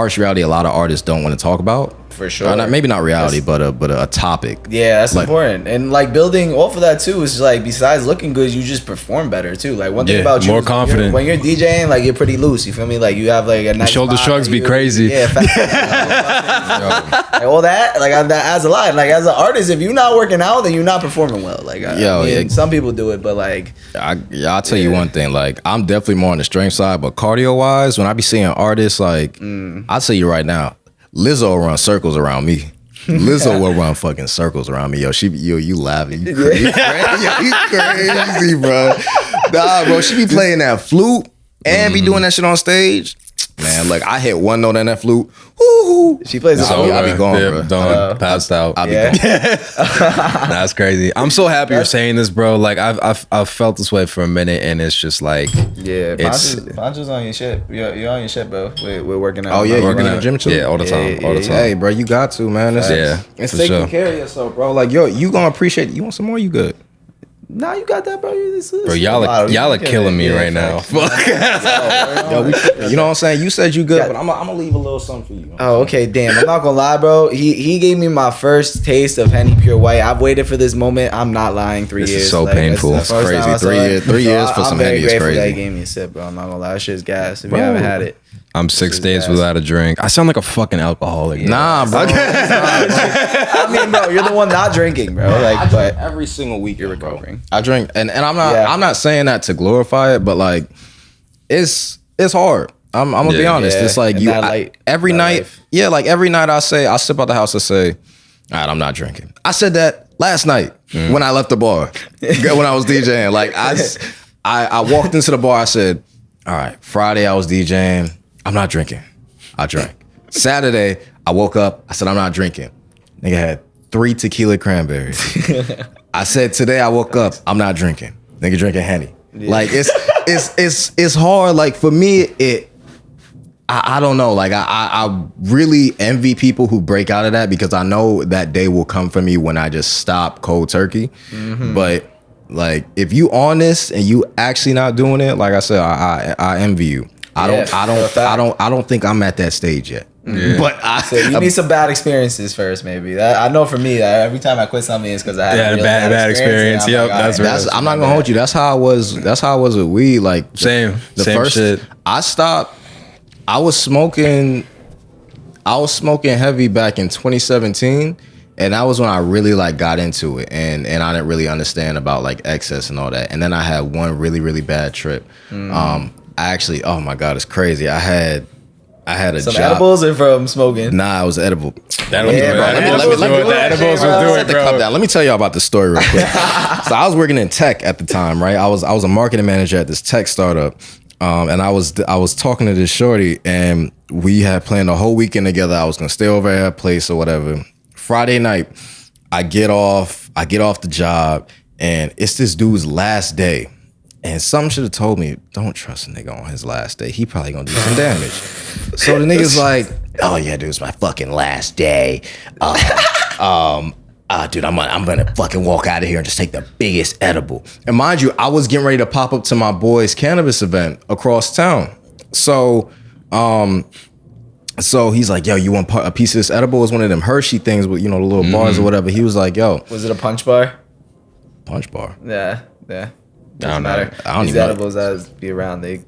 lot of artists don't want to talk about. For sure. Maybe not reality, but a topic. Yeah, that's important. And like building off of that too is like, besides looking good, you just perform better too. Like one thing about you, more confident. When you're DJing, like you're pretty loose. You feel me? Like you have like a nice shoulder shrugs be crazy. Yeah, like all that, like that adds a lot. Like as an artist, if you're not working out, then you're not performing well. Like some people do it, but like I'll tell you one thing. Like I'm definitely more on the strength side, but cardio wise, when I be seeing artists, like I'll tell you right now, Lizzo will run circles around me. Lizzo will run fucking circles around me. You laughing. You crazy. You crazy, bro. Nah, bro, she be playing that flute and be doing that shit on stage. Man, like I hit one note on that flute. Woo! She plays the flute. I be going, bro. Passed out. I be going. That's crazy. I'm so happy you're saying this, bro. Like I've felt this way for a minute, and it's just like Poncho's on your shit. You're on your shit, bro. We're working out. Oh yeah, working out in the gym too. Yeah, all the time. Hey, bro, you got to, man. It's taking care of yourself, bro. Like you gonna appreciate it. You want some more? You good? Nah, you got that, bro. Bro, y'all are killing me right now. Fuck. You know what I'm saying? You said you good, but I'm gonna leave a little something for you. Oh, okay, damn. I'm not gonna lie, bro. He gave me my first taste of Henny Pure White. I've waited for this moment. I'm not lying. 3 years. This is so painful. It's crazy. 3 years for some Henny is crazy. That he gave me a sip, bro. I'm not gonna lie. That shit's gas. If you haven't had it. I'm 6 days without a drink. I sound like a fucking alcoholic. Yeah. Nah, bro. I mean, bro, you're the one not drinking, bro. Like, I drink every single week. You're recovering. Bro. I drink, and I'm not saying that to glorify it, but like, it's hard. I'm gonna be honest. It's like every night. Yeah, like every night I sip out the house and say, all right, I'm not drinking. I said that last night when I left the bar when I was DJing. Like I walked into the bar. I said, all right, Friday I was DJing. I'm not drinking. I drank. Saturday, I woke up. I said, I'm not drinking. Nigga had 3 tequila cranberries. I said, today I woke up. I'm not drinking. Nigga drinking Henny. Yeah. Like, it's hard. Like, for me, I don't know. Like, I really envy people who break out of that because I know that day will come for me when I just stop cold turkey. Mm-hmm. But, like, if you honest and you actually not doing it, like I said, I envy you. I don't think I'm at that stage yet. Yeah. But you need some bad experiences first, maybe. I know for me, every time I quit something, it's because I had a bad experience. Yep, that's I'm not gonna hold you. That's how I was. That's how I was with weed. Like same first shit. I stopped. I was smoking heavy back in 2017. And that was when I really like got into it, and I didn't really understand about like excess and all that. And then I had one really, really bad trip. I actually, oh my God, it's crazy. I had I had a some job. edibles or from smoking? Nah, it was edible. Let me tell y'all about the story real quick. So I was working in tech at the time, right? I was a marketing manager at this tech startup, and I was talking to this shorty, and we had planned a whole weekend together. I was gonna stay over at her place or whatever. Friday night, I get off the job, and it's this dude's last day. And something should have told me, don't trust a nigga on his last day. He probably gonna do some damage. So the nigga's like, oh yeah, dude, it's my fucking last day. Dude, I'm gonna fucking walk out of here and just take the biggest edible. And mind you, I was getting ready to pop up to my boy's cannabis event across town. So he's like, yo, you want a piece of this edible? It was one of them Hershey things with, the little bars or whatever. He was like, yo. Was it a punch bar? Punch bar? Yeah. Doesn't matter. I don't These even edibles that be around. It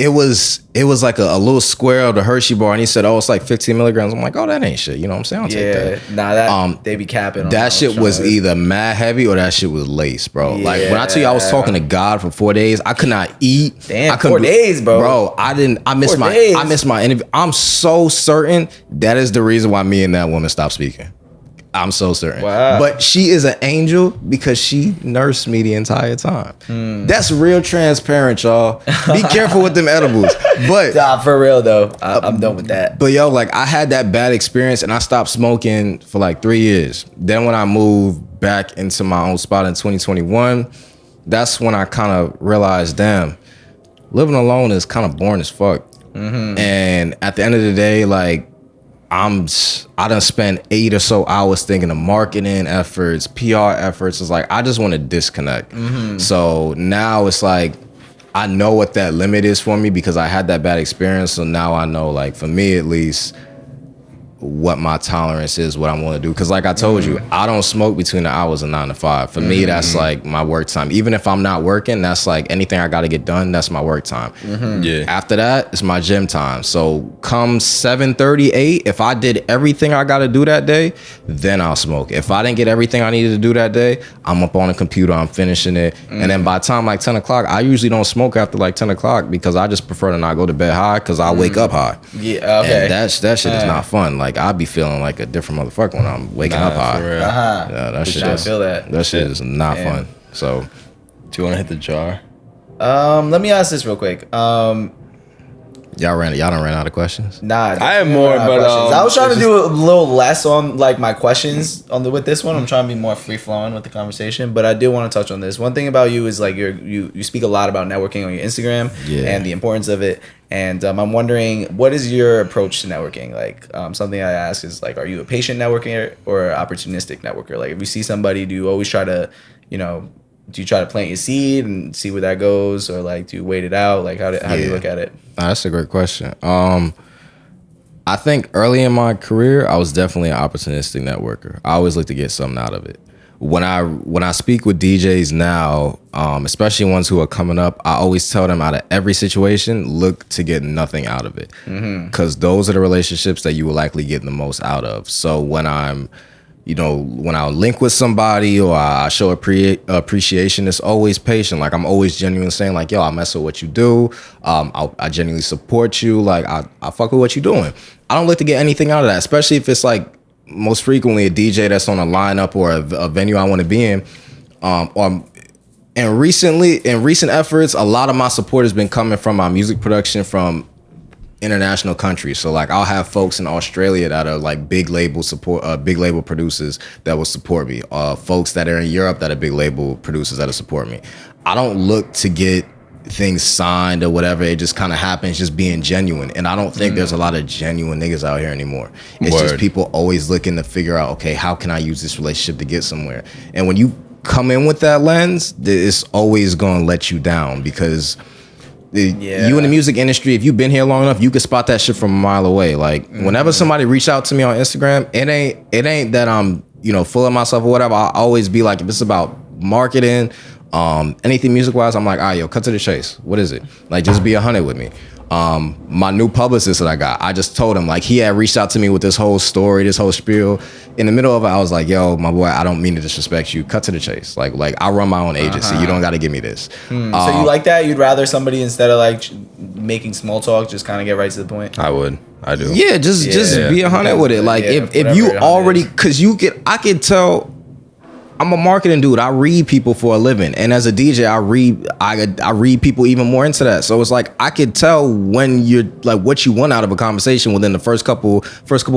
was like a little square of the Hershey bar, and he said, "Oh, it's like 15 milligrams." I'm like, "Oh, that ain't shit." You know what I'm saying? I'll take that. Nah, they be capping. That shit was either mad heavy or that shit was lace, bro. Yeah. Like when I tell you I was talking to God for 4 days, I could not eat. Damn, 4 days, bro. Bro, I missed my interview. I'm so certain that is the reason why me and that woman stopped speaking. I'm so certain. Wow. But she is an angel because she nursed me the entire time. That's real transparent, y'all. Be careful with them edibles. But nah, for real though, I'm done with that. But yo, like I had that bad experience and I stopped smoking for like 3 years. Then when I moved back into my own spot in 2021, that's when I kind of realized, damn, living alone is kind of boring as fuck. And at the end of the day, like, I done spent 8 or so hours thinking of marketing efforts, PR efforts. It's like, I just want to disconnect. So now it's like, I know what that limit is for me because I had that bad experience. So now I know, like, for me at least, what my tolerance is, what I'm willing to do. Because like I told you, I don't smoke between the hours of 9 to 5. For me, that's like my work time. Even if I'm not working, that's like anything I got to get done, that's my work time. Yeah. After that, it's my gym time. So come 7:30, 8, if I did everything I got to do that day, then I'll smoke. If I didn't get everything I needed to do that day, I'm up on the computer, I'm finishing it. And then by the time like 10 o'clock, I usually don't smoke after like 10 o'clock because I just prefer to not go to bed high because I wake up high. Yeah, okay. And that shit is not fun. Like, I'll be feeling like a different motherfucker when I'm waking up high. Yeah, that shit is, that shit is not fun. So, do you want to hit the jar? Let me ask this real quick. Y'all done ran out of questions? Nah, I have more, but I was trying to do a little less on like my questions with this one. I'm trying to be more free flowing with the conversation, but I did want to touch on this. One thing about you is like you speak a lot about networking on your Instagram and the importance of it. And I'm wondering, what is your approach to networking? Like, something I ask is like, are you a patient networker or opportunistic networker? Like, if you see somebody, do you always try to, do you try to plant your seed and see where that goes, or like do you wait it out? Like, how do you look at it? That's a great question. I think early in my career, I was definitely an opportunistic networker. I always look to get something out of it. When I speak with DJs now, especially ones who are coming up, I always tell them out of every situation, look to get nothing out of it, because those are the relationships that you will likely get the most out of. So when when I link with somebody or I show appreciation, it's always patient. Like, I'm always genuinely saying like, yo, I mess with what you do. I genuinely support you. Like, I fuck with what you're doing. I don't look to get anything out of that, especially if it's like most frequently a DJ that's on a lineup or a venue I want to be in. In recent efforts, a lot of my support has been coming from my music production from international countries. So like, I'll have folks in Australia that are like big label producers that will support me. Folks that are in Europe that are big label producers that'll support me. I don't look to get things signed or whatever. It just kind of happens, just being genuine. And I don't think there's a lot of genuine niggas out here anymore. It's just people always looking to figure out, okay, how can I use this relationship to get somewhere? And when you come in with that lens, it's always going to let you down, because you in the music industry, if you've been here long enough, you can spot that shit from a mile away. Like, whenever somebody reach out to me on Instagram, it ain't that I'm full of myself or whatever. I always be like, if it's about marketing, anything music wise, I'm like, all right, yo, cut to the chase. What is it? Like, just be 100 with me. my new publicist that I got, I just told him, like, he had reached out to me with this whole story, this whole spiel. In the middle of it, I was like, yo, my boy, I don't mean to disrespect you. Cut to the chase. Like I run my own agency. You don't got to give me this. So you like that? You'd rather somebody, instead of like making small talk, just kind of get right to the point? I would. I do. Yeah, just be 100 with it. Like if you already, because I can tell. I'm a marketing dude. I read people for a living, and as a DJ, I read people even more into that. So it's like I could tell when you're like what you want out of a conversation within the first couple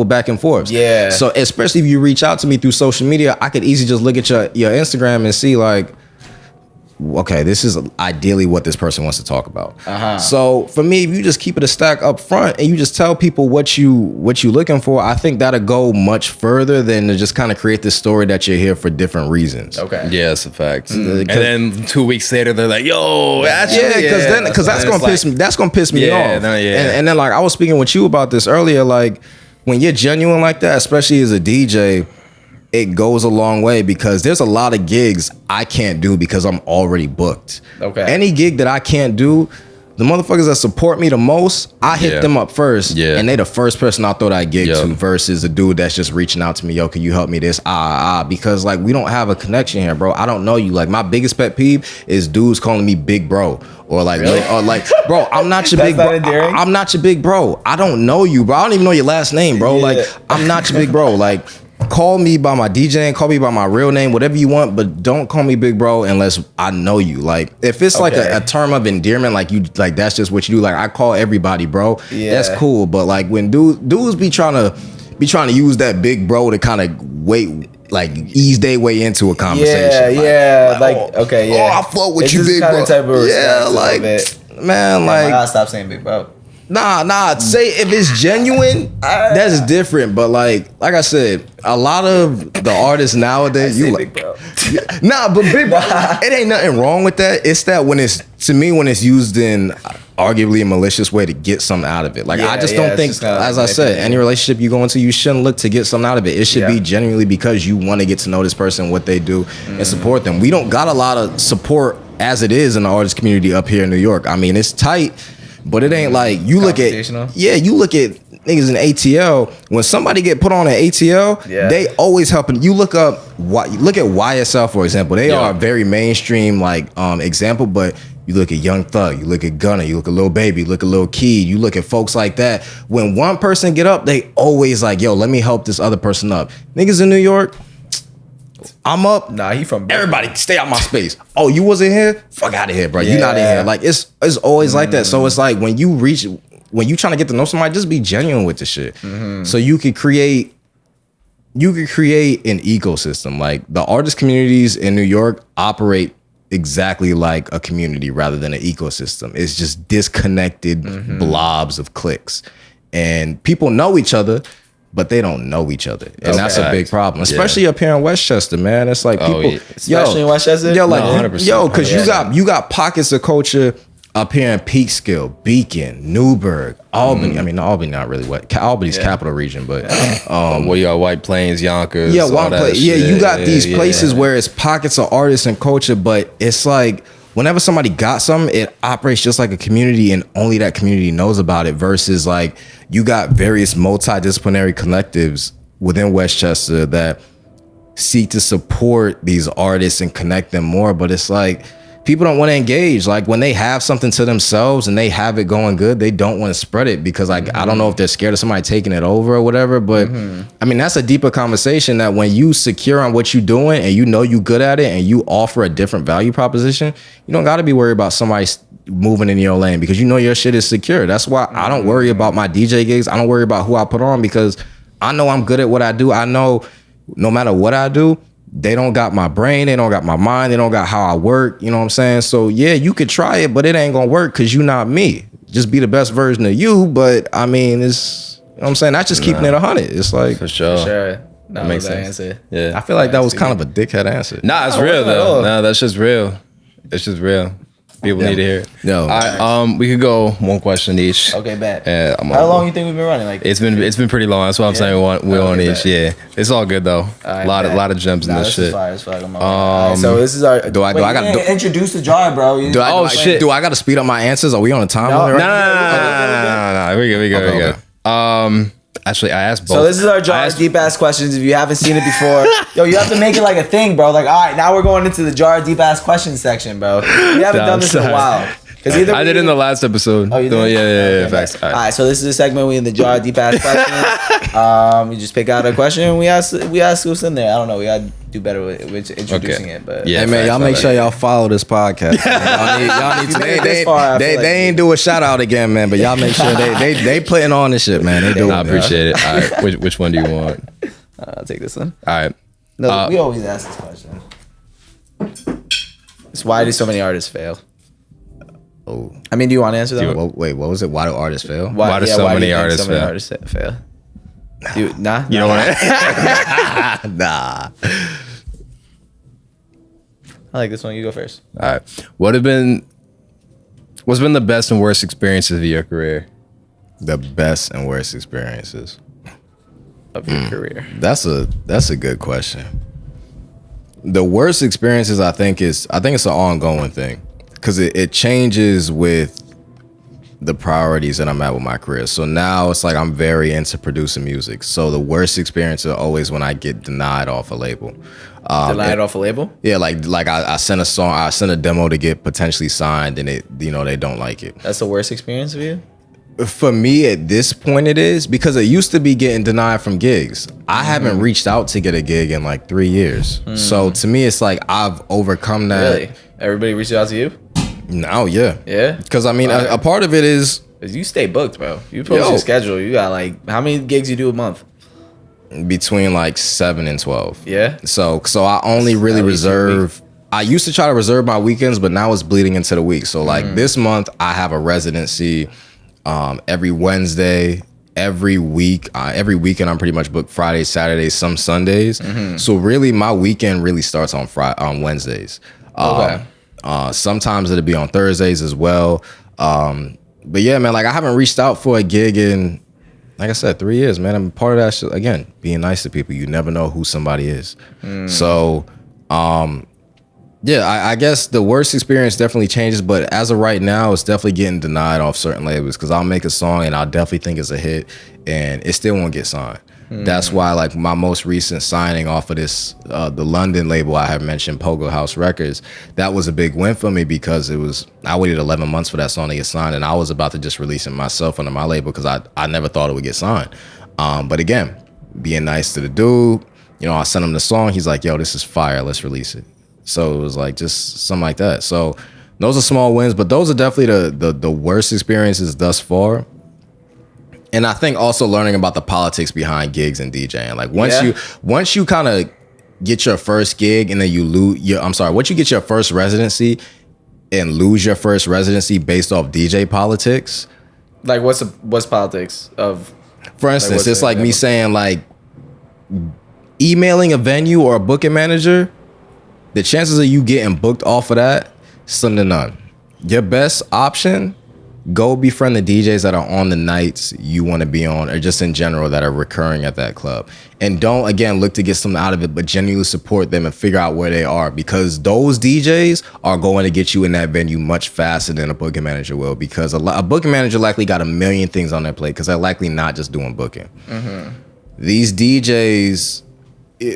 back and forths. Yeah. So especially if you reach out to me through social media, I could easily just look at your Instagram and see like, okay, this is ideally what this person wants to talk about. So for me, if you just keep it a stack up front and you just tell people what you looking for, I think that'll go much further than to just kind of create this story that you're here for different reasons. Okay. Yeah, it's a fact. And then 2 weeks later, they're like, "Yo, actually, because that's gonna piss me. That's gonna piss me off. And then like I was speaking with you about this earlier, like when you're genuine like that, especially as a DJ. It goes a long way because there's a lot of gigs I can't do because I'm already booked. Okay. Any gig that I can't do, the motherfuckers that support me the most, I hit them up first. Yeah. And they the first person I throw that gig to versus a dude that's just reaching out to me, yo, can you help me this? Because like we don't have a connection here, bro. I don't know you. Like my biggest pet peeve is dudes calling me big bro. Or like, bro, I'm not your big bro. I'm not your big bro. I don't know you, bro. I don't even know your last name, bro. Like I'm not your big bro. Like call me by my DJing, call me by my real name, whatever you want, but don't call me big bro unless I know you. Like if it's like a term of endearment, like you like that's just what you do. Like I call everybody bro. That's cool. But like when dudes be trying to use that big bro to kind of ease their way into a conversation. I fuck with you, big bro. Type of man, like I gotta stop saying big bro. Nah. Say if it's genuine, that's different. But like I said, a lot of the artists nowadays, you like, big bro. But big bro, it ain't nothing wrong with that. It's that when it's used in arguably a malicious way to get something out of it. Like I just don't think, as I said, any relationship you go into, you shouldn't look to get something out of it. It should be genuinely because you want to get to know this person, what they do, and support them. We don't got a lot of support as it is in the artist community up here in New York. I mean, it's tight. But it ain't like you look at niggas in ATL. When somebody get put on an ATL, they always helping. You look at YSL for example. They are a very mainstream example, but you look at Young Thug, you look at Gunna, you look at Lil Baby, you look at Lil Keed, you look at folks like that. When one person get up, they always like, yo, let me help this other person up. Niggas in New York, I'm up. Nah, he from Brooklyn. Everybody stay out my space. Oh, you wasn't here? Fuck out of here, bro. You not in here. Like it's always like that. So it's like when you trying to get to know somebody, just be genuine with the shit. So you could create an ecosystem. Like the artist communities in New York operate exactly like a community rather than an ecosystem. It's just disconnected blobs of cliques. And people know each other, but they don't know each other, and that's a big problem, especially up here in Westchester, man. It's like people, especially in Westchester, because you got pockets of culture up here in Peekskill, Beacon, Newburgh, Albany. I mean, Albany not really what Albany's capital region, but what you got, White Plains, Yonkers, you got these places where it's pockets of artists and culture, but it's like whenever somebody got something, it operates just like a community and only that community knows about it versus like you got various multidisciplinary collectives within Westchester that seek to support these artists and connect them more. But it's like people don't want to engage. Like when they have something to themselves and they have it going good, they don't want to spread it because like I don't know if they're scared of somebody taking it over or whatever. But I mean, that's a deeper conversation that when you secure on what you're doing and you know you good at it and you offer a different value proposition, you don't got to be worried about somebody moving in your lane because you know your shit is secure. That's why I don't worry about my DJ gigs. I don't worry about who I put on because I know I'm good at what I do. I know no matter what I do, they don't got my brain, they don't got my mind, they don't got how I work, you know what I'm saying? So yeah, you could try it, but it ain't gonna work because you not me. Just be the best version of you, but I mean, it's, you know what I'm saying? That's just keeping it 100. It's like, for sure. That makes sense. Answer. Yeah. I feel like that was kind of a dickhead answer. Nah, it's real though. Nah, that's just real. It's just real. People need to hear it. Yo, all right, we could go one question each. Okay, bet. How long you think we've been running? Like it's been pretty long. That's why I'm saying we're on each. Yeah, it's all good though. A lot of gems in this shit. Fire, right, so this is our. Do I gotta introduce the jar, bro? Do I gotta speed up my answers? Are we on a time limit? No. We good. Actually, I asked both. So this is our jar of deep ass questions. If you haven't seen it before, yo, you have to make it like a thing, bro. Like, all right, now we're going into the jar of deep ass questions section, bro. We haven't done this in a while. I did it in the last episode. Oh, you did? Yeah. Facts. All right, so this is a segment we in the jar of deep ass questions. We just pick out a question and we ask who's in there. I don't know. We gotta do better with introducing it. But yeah, hey man, y'all make sure y'all follow this podcast. y'all need to. They ain't do a shout out again, man. But y'all make sure they putting on this shit, man. They do. I appreciate it. All right, which one do you want? I'll take this one. All right. No, we always ask this question. It's why do so many artists fail? Oh, I mean, do you want to answer that? Wait, what was it? Why do artists fail? Why do so many artists fail? Nah. You don't want to? Nah. I like this one. You go first. All right. What's been the best and worst experiences of your career? The best and worst experiences of your career. That's a good question. The worst experiences, I think it's an ongoing thing. Because it changes with the priorities that I'm at with my career. So now it's like I'm very into producing music. So the worst experience are always when I get denied off a label. Denied off a label? Yeah, like I sent a song, I sent a demo to get potentially signed, and they don't like it. That's the worst experience of you? For me, at this point, it is because it used to be getting denied from gigs. I haven't reached out to get a gig in like 3 years. So to me, it's like I've overcome that. Really? Everybody reached out to you? No, yeah. Yeah? Because I mean, a part of it is... You stay booked, bro. You post your schedule. You got like, how many gigs you do a month? Between like 7 and 12. Yeah? So I only really reserve... I used to try to reserve my weekends, but now it's bleeding into the week. So like this month, I have a residency every Wednesday, every week. Every weekend, I'm pretty much booked Fridays, Saturdays, some Sundays. So really, my weekend really starts on Wednesdays. Okay. Sometimes it'll be on Thursdays as well. But yeah, man, like I haven't reached out for a gig in, like I said, 3 years, man. I'm part of that shit. Again, being nice to people. You never know who somebody is. So, yeah, I guess the worst experience definitely changes. But as of right now, it's definitely getting denied off certain labels because I'll make a song and I'll definitely think it's a hit and it still won't get signed. That's why, like, my most recent signing off of this, the London label I have mentioned, Pogo House Records, that was a big win for me because I waited 11 months for that song to get signed, and I was about to just release it myself under my label because I never thought it would get signed. But again, being nice to the dude, I sent him the song. He's like, yo, this is fire. Let's release it. So it was like just something like that. So those are small wins, but those are definitely the worst experiences thus far. And I think also learning about the politics behind gigs and DJing. Like once you kind of get your first gig and then you lose once you get your first residency and lose your first residency based off DJ politics. Like what's politics of? For instance, it's like me saying like emailing a venue or a booking manager, the chances of you getting booked off of that, slim to none. Your best option, go befriend the DJs that are on the nights you want to be on or just in general that are recurring at that club. And don't, again, look to get something out of it, but genuinely support them and figure out where they are because those DJs are going to get you in that venue much faster than a booking manager will because a booking manager likely got a million things on their plate because they're likely not just doing booking. These DJs...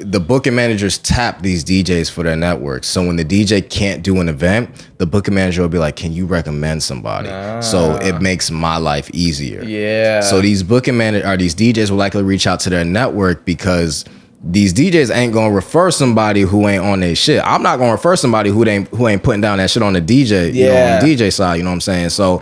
the booking managers tap these DJs for their networks. So when the DJ can't do an event, the booking manager will be like, can you recommend somebody? So it makes my life easier. Yeah. So these these DJs will likely reach out to their network because these DJs ain't gonna refer somebody who ain't on their shit. I'm not gonna refer somebody who ain't putting down that shit on the DJ, on the DJ side, you know what I'm saying? So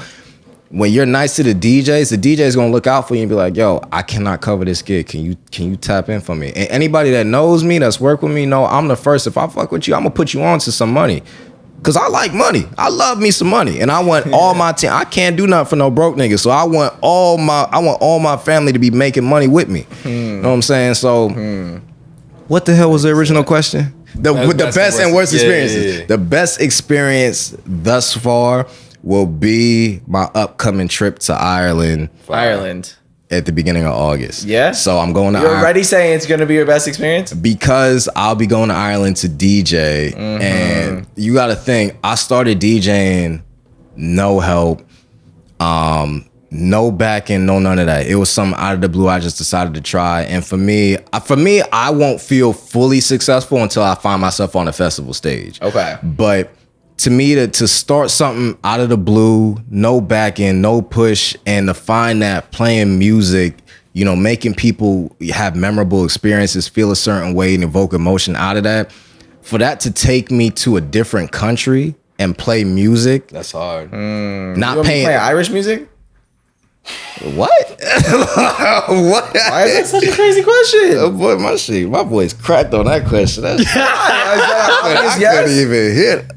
when you're nice to the DJ's gonna look out for you and be like, yo, I cannot cover this gig. Can you tap in for me? And anybody that knows me, that's worked with me, know I'm the first. If I fuck with you, I'm gonna put you on to some money. Cause I like money. I love me some money. And I want all my team. I can't do nothing for no broke niggas. So I want all my family to be making money with me. You know what I'm saying? So what the hell was the original question? The best and worst experiences. Yeah. The best experience thus far will be my upcoming trip to Ireland. At the beginning of August. Yeah. So I'm going to You're already saying it's going to be your best experience? Because I'll be going to Ireland to DJ. Mm-hmm. And you got to think, I started DJing, no help, no backing, no none of that. It was something out of the blue I just decided to try. And for me, I won't feel fully successful until I find myself on a festival stage. Okay. But to me, to start something out of the blue, no backing, no push, and to find that playing music, you know, making people have memorable experiences, feel a certain way, and evoke emotion out of that, for that to take me to a different country and play music, that's hard. Not you paying play Irish music. What? What? Why is that such a crazy question? Oh boy, my voice cracked on that question. That's I couldn't even hit.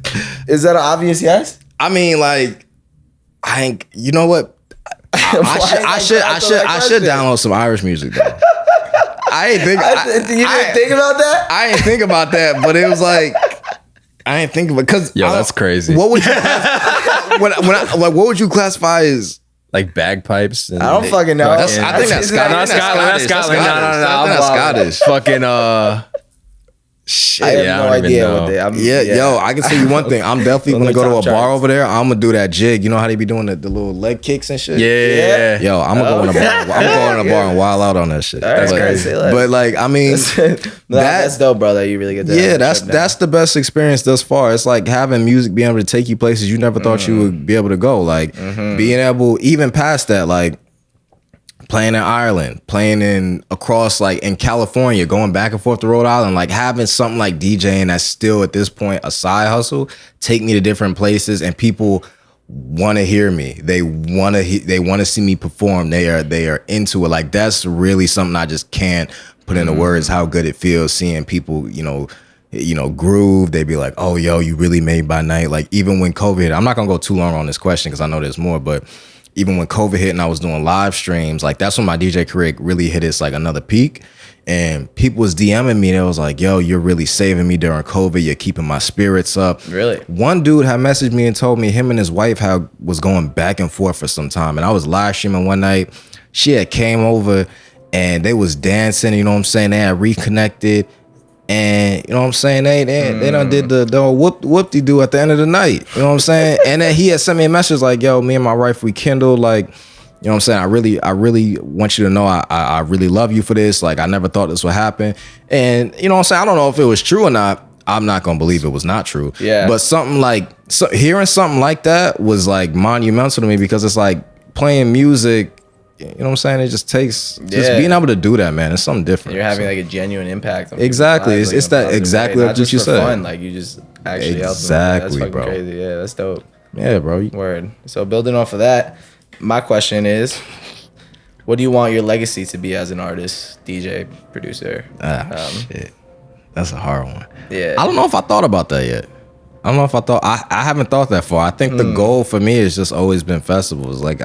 Is that an obvious yes? I mean, like, I ain't. You know what? I should download some Irish music though. I ain't think. You didn't think about that? I ain't think about that, but it was like I ain't think about because that's crazy. What would you what would you classify as? Like bagpipes? I don't fucking know. I think that's Scottish. That's Scotland. No. That's Scottish. Fucking shit. I have no idea what they. Yo, I can tell you one thing. I'm definitely gonna go to a bar over there. I'm gonna do that jig. You know how they be doing the little leg kicks and shit. Yeah. Yo, I'm gonna go in a bar. I'm going to a bar and wild out on that shit. That's crazy. But like, I mean, that's dope, bro. That you really get that. Yeah, that's the best experience thus far. It's like having music being able to take you places you never thought you would be able to go. Like being able, even past that, like playing in Ireland, playing across like in California, going back and forth to Rhode Island, like having something like DJing that's still at this point a side hustle, take me to different places and people want to hear me. They want to see me perform. They are into it. Like that's really something I just can't put into words how good it feels seeing people, you know, groove. They be like, oh, yo, you really made by night. Like even when COVID hit, I'm not gonna go too long on this question because I know there's more, but even when COVID hit and I was doing live streams, like that's when my DJ career really hit its like another peak. And people was DMing me. They was like, yo, you're really saving me during COVID. You're keeping my spirits up. Really? One dude had messaged me and told me him and his wife was going back and forth for some time. And I was live streaming one night. She had came over and they was dancing, you know what I'm saying? They had reconnected. And you know what I'm saying? They done did the whoop-de-doo at the end of the night. You know what I'm saying? And then he had sent me a message like, yo, me and my wife, we kindled, like, you know what I'm saying? I really want you to know I really love you for this. Like, I never thought this would happen. And you know what I'm saying? I don't know if it was true or not. I'm not gonna believe it was not true. Yeah. But something like hearing something like that was like monumental to me because it's like playing music. You know what I'm saying? It just takes just being able to do that, man. It's something different. You're having like a genuine impact. On exactly. Lives, it's that exactly what you said. Fun. Like you just actually help them. Exactly, That's fucking bro. crazy. Yeah, that's dope. Yeah, bro. Word. So building off of that, my question is, what do you want your legacy to be as an artist, DJ, producer? Shit. That's a hard one. Yeah. I don't know if I thought about that yet. I don't know if I thought. I haven't thought that far. I think the goal for me has just always been festivals. Like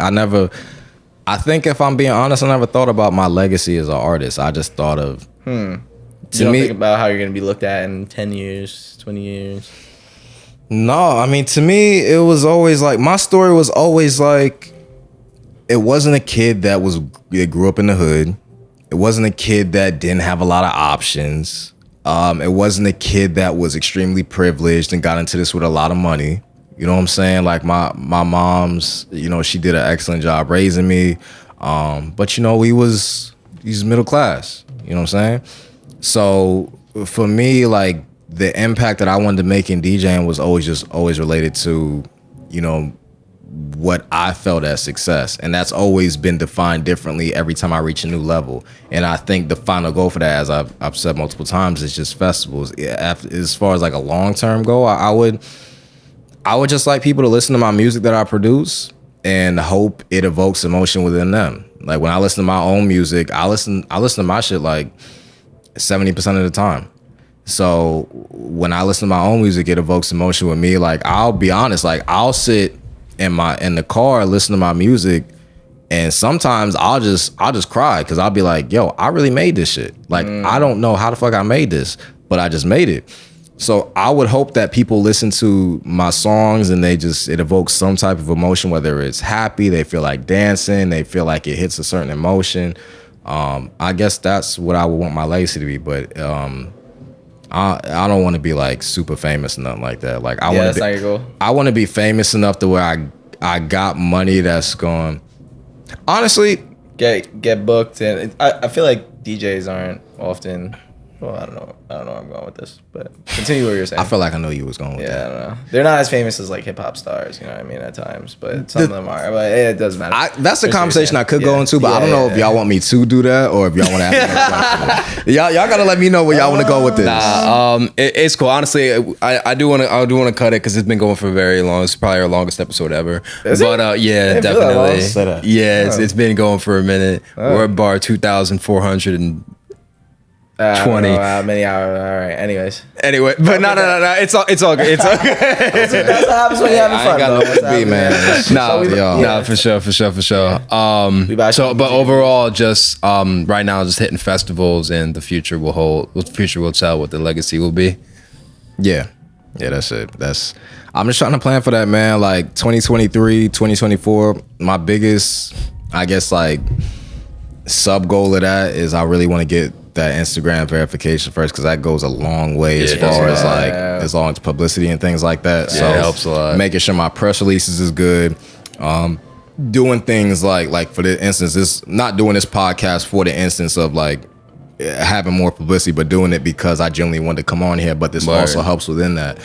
I think if I'm being honest, I never thought about my legacy as an artist. I just thought of You don't think about how you're gonna be looked at in 10 years, 20 years. No, I mean to me, it was always like my story was always like it wasn't a kid that grew up in the hood. It wasn't a kid that didn't have a lot of options. It wasn't a kid that was extremely privileged and got into this with a lot of money. You know what I'm saying? Like my mom's, you know, she did an excellent job raising me. But you know, he's middle class. You know what I'm saying? So for me, like the impact that I wanted to make in DJing was always related to, you know, what I felt as success. And that's always been defined differently every time I reach a new level. And I think the final goal for that, as I've said multiple times, is just festivals. As far as like a long-term goal, I would just like people to listen to my music that I produce and hope it evokes emotion within them. Like when I listen to my own music, I listen to my shit like 70% of the time. So when I listen to my own music, it evokes emotion with me. Like I'll be honest, like I'll sit in the car, listen to my music, and sometimes I'll just cry because I'll be like, yo, I really made this shit. Like I don't know how the fuck I made this, but I just made it. So I would hope that people listen to my songs and it evokes some type of emotion, whether it's happy, they feel like dancing, they feel like it hits a certain emotion. I guess that's what I would want my legacy to be, but I don't want to be like super famous or nothing like that. Like that's not your goal. I want to be famous enough to where I got money that's going. Honestly, get booked, and I feel like DJs aren't often. Well, I don't know where I'm going with this, but continue what you're saying. I feel like I know you was going with that. I don't know. They're not as famous as like hip hop stars, you know what I mean, at times, but some of them are. But it doesn't matter. That's the conversation I could go into, but I don't know if y'all want me to do that or if y'all want to ask me a question. Y'all gotta let me know where y'all want to go with this. It's cool. Honestly, I do want to cut it because it's been going for very long. It's probably our longest episode ever. Yeah, definitely. Yeah, it's been going for a minute. We're at bar 2,420. I don't know how many hours? All right. Anyway, but no. It's all good. It's all good. That's what happens when you're having fun. I got no be, man. For sure. But overall, just right now, just hitting festivals, and the future will tell what the legacy will be. Yeah, that's it. I'm just trying to plan for that, man. Like 2023, 2024. My biggest, I guess, like sub goal of that is I really want to get that Instagram verification first, because that goes a long way as far as publicity and things like that. So it helps a lot. Making sure my press releases is good. Doing things like for the instance, this not doing this podcast for the instance of like having more publicity, but doing it because I genuinely wanted to come on here. But this also helps within that.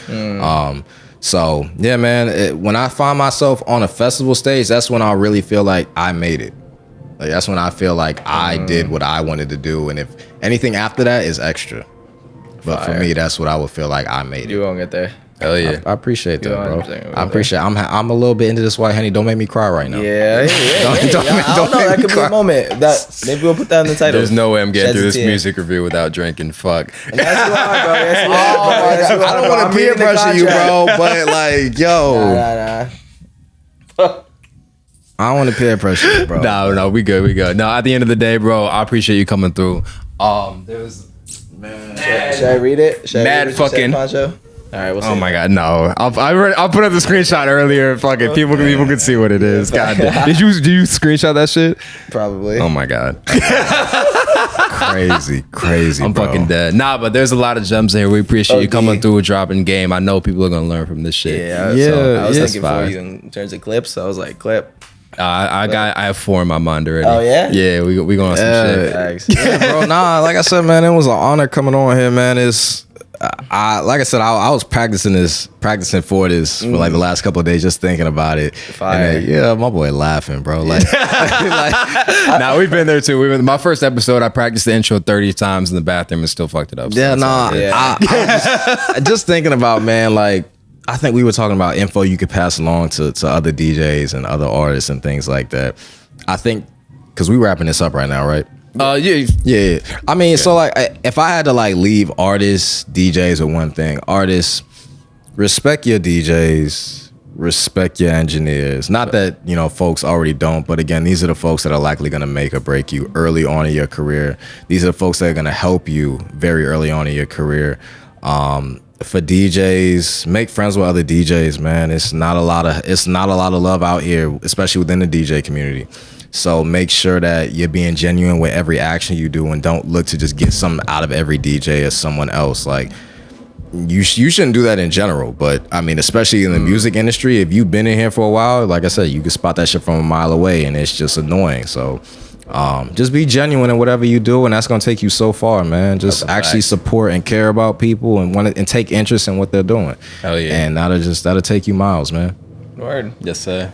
So yeah, man. When I find myself on a festival stage, that's when I really feel like I made it. Like that's when I feel like I did what I wanted to do, and if anything after that is extra. But for me, that's what I would feel like I made it. You won't get there. Hell yeah. I appreciate that, bro. I appreciate it. I'm a little bit into this white honey. Don't make me cry right now. Yeah. I don't know. That could be a moment. Maybe we'll put that in the title. There's no way I'm getting through this music review without drinking. Fuck. Yes, you are, bro. Yes, you are, bro. I don't want to peer pressure you, bro. But like, yo. Nah. I don't want to peer pressure you, bro. No, we good. No, at the end of the day, bro, I appreciate you coming through. There was Should I read it? Mad fucking Poncho? All right, we'll see. Oh my god, no! I'll put up the screenshot earlier. Fucking people can see what it is. God, did you screenshot that shit? Probably. Oh my god. Crazy. I'm bro. fucking dead. Nah, but there's a lot of gems in here. We appreciate you coming through, dropping game. I know people are gonna learn from this shit. Yeah. I was thinking for you in terms of clips. So I was like, clip. I have 4 in my mind already. Oh yeah. Yeah, we going on some shit. Yeah, bro. Nah, like I said, man, it was an honor coming on here, man. Like I said, I was practicing for this for like the last couple of days, just thinking about it. And then, my boy laughing, bro. Like, nah, we've been there too. My first episode, I practiced the intro 30 times in the bathroom and still fucked it up. So I was just thinking about, man, like, I think we were talking about info you could pass along to other DJs and other artists and things like that. I think, because we wrapping this up right now, right? Yeah. I mean, so like, if I had to like leave artists, DJs with one thing, artists, respect your DJs, respect your engineers. Not that, folks already don't, but again, these are the folks that are likely going to make or break you early on in your career. These are the folks that are going to help you very early on in your career. For DJs, make friends with other DJs, man. It's not a lot of love out here, especially within the DJ community. So make sure that you're being genuine with every action you do, and don't look to just get something out of every DJ as someone else. Like, you shouldn't do that in general, but I mean, especially in the music industry, if you've been in here for a while, like I said, you can spot that shit from a mile away, and it's just annoying. So just be genuine in whatever you do, and that's gonna take you so far, man. Just actually support and care about people and take interest in what they're doing. Hell yeah. And that'll take you miles, man. Word. Yes, sir.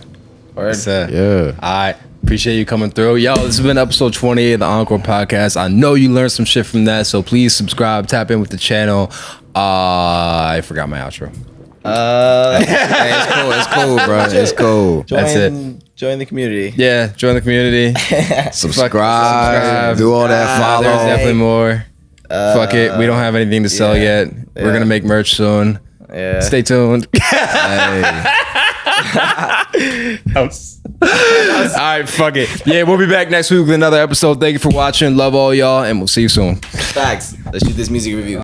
Word. Yes, sir. Yeah. All right. Appreciate you coming through. Yo, this has been episode 28 of the Encore Podcast. I know you learned some shit from that, so please subscribe, tap in with the channel. I forgot my outro. It's cool, bro. It's cool. That's it. Join the community. Yeah, join the community. Subscribe. Do all that. Follow. There's definitely more. Fuck it. We don't have anything to sell yet. We're going to make merch soon. Yeah. Stay tuned. All right, fuck it. Yeah, we'll be back next week with another episode. Thank you for watching. Love all y'all, and we'll see you soon. Facts. Let's shoot this music review.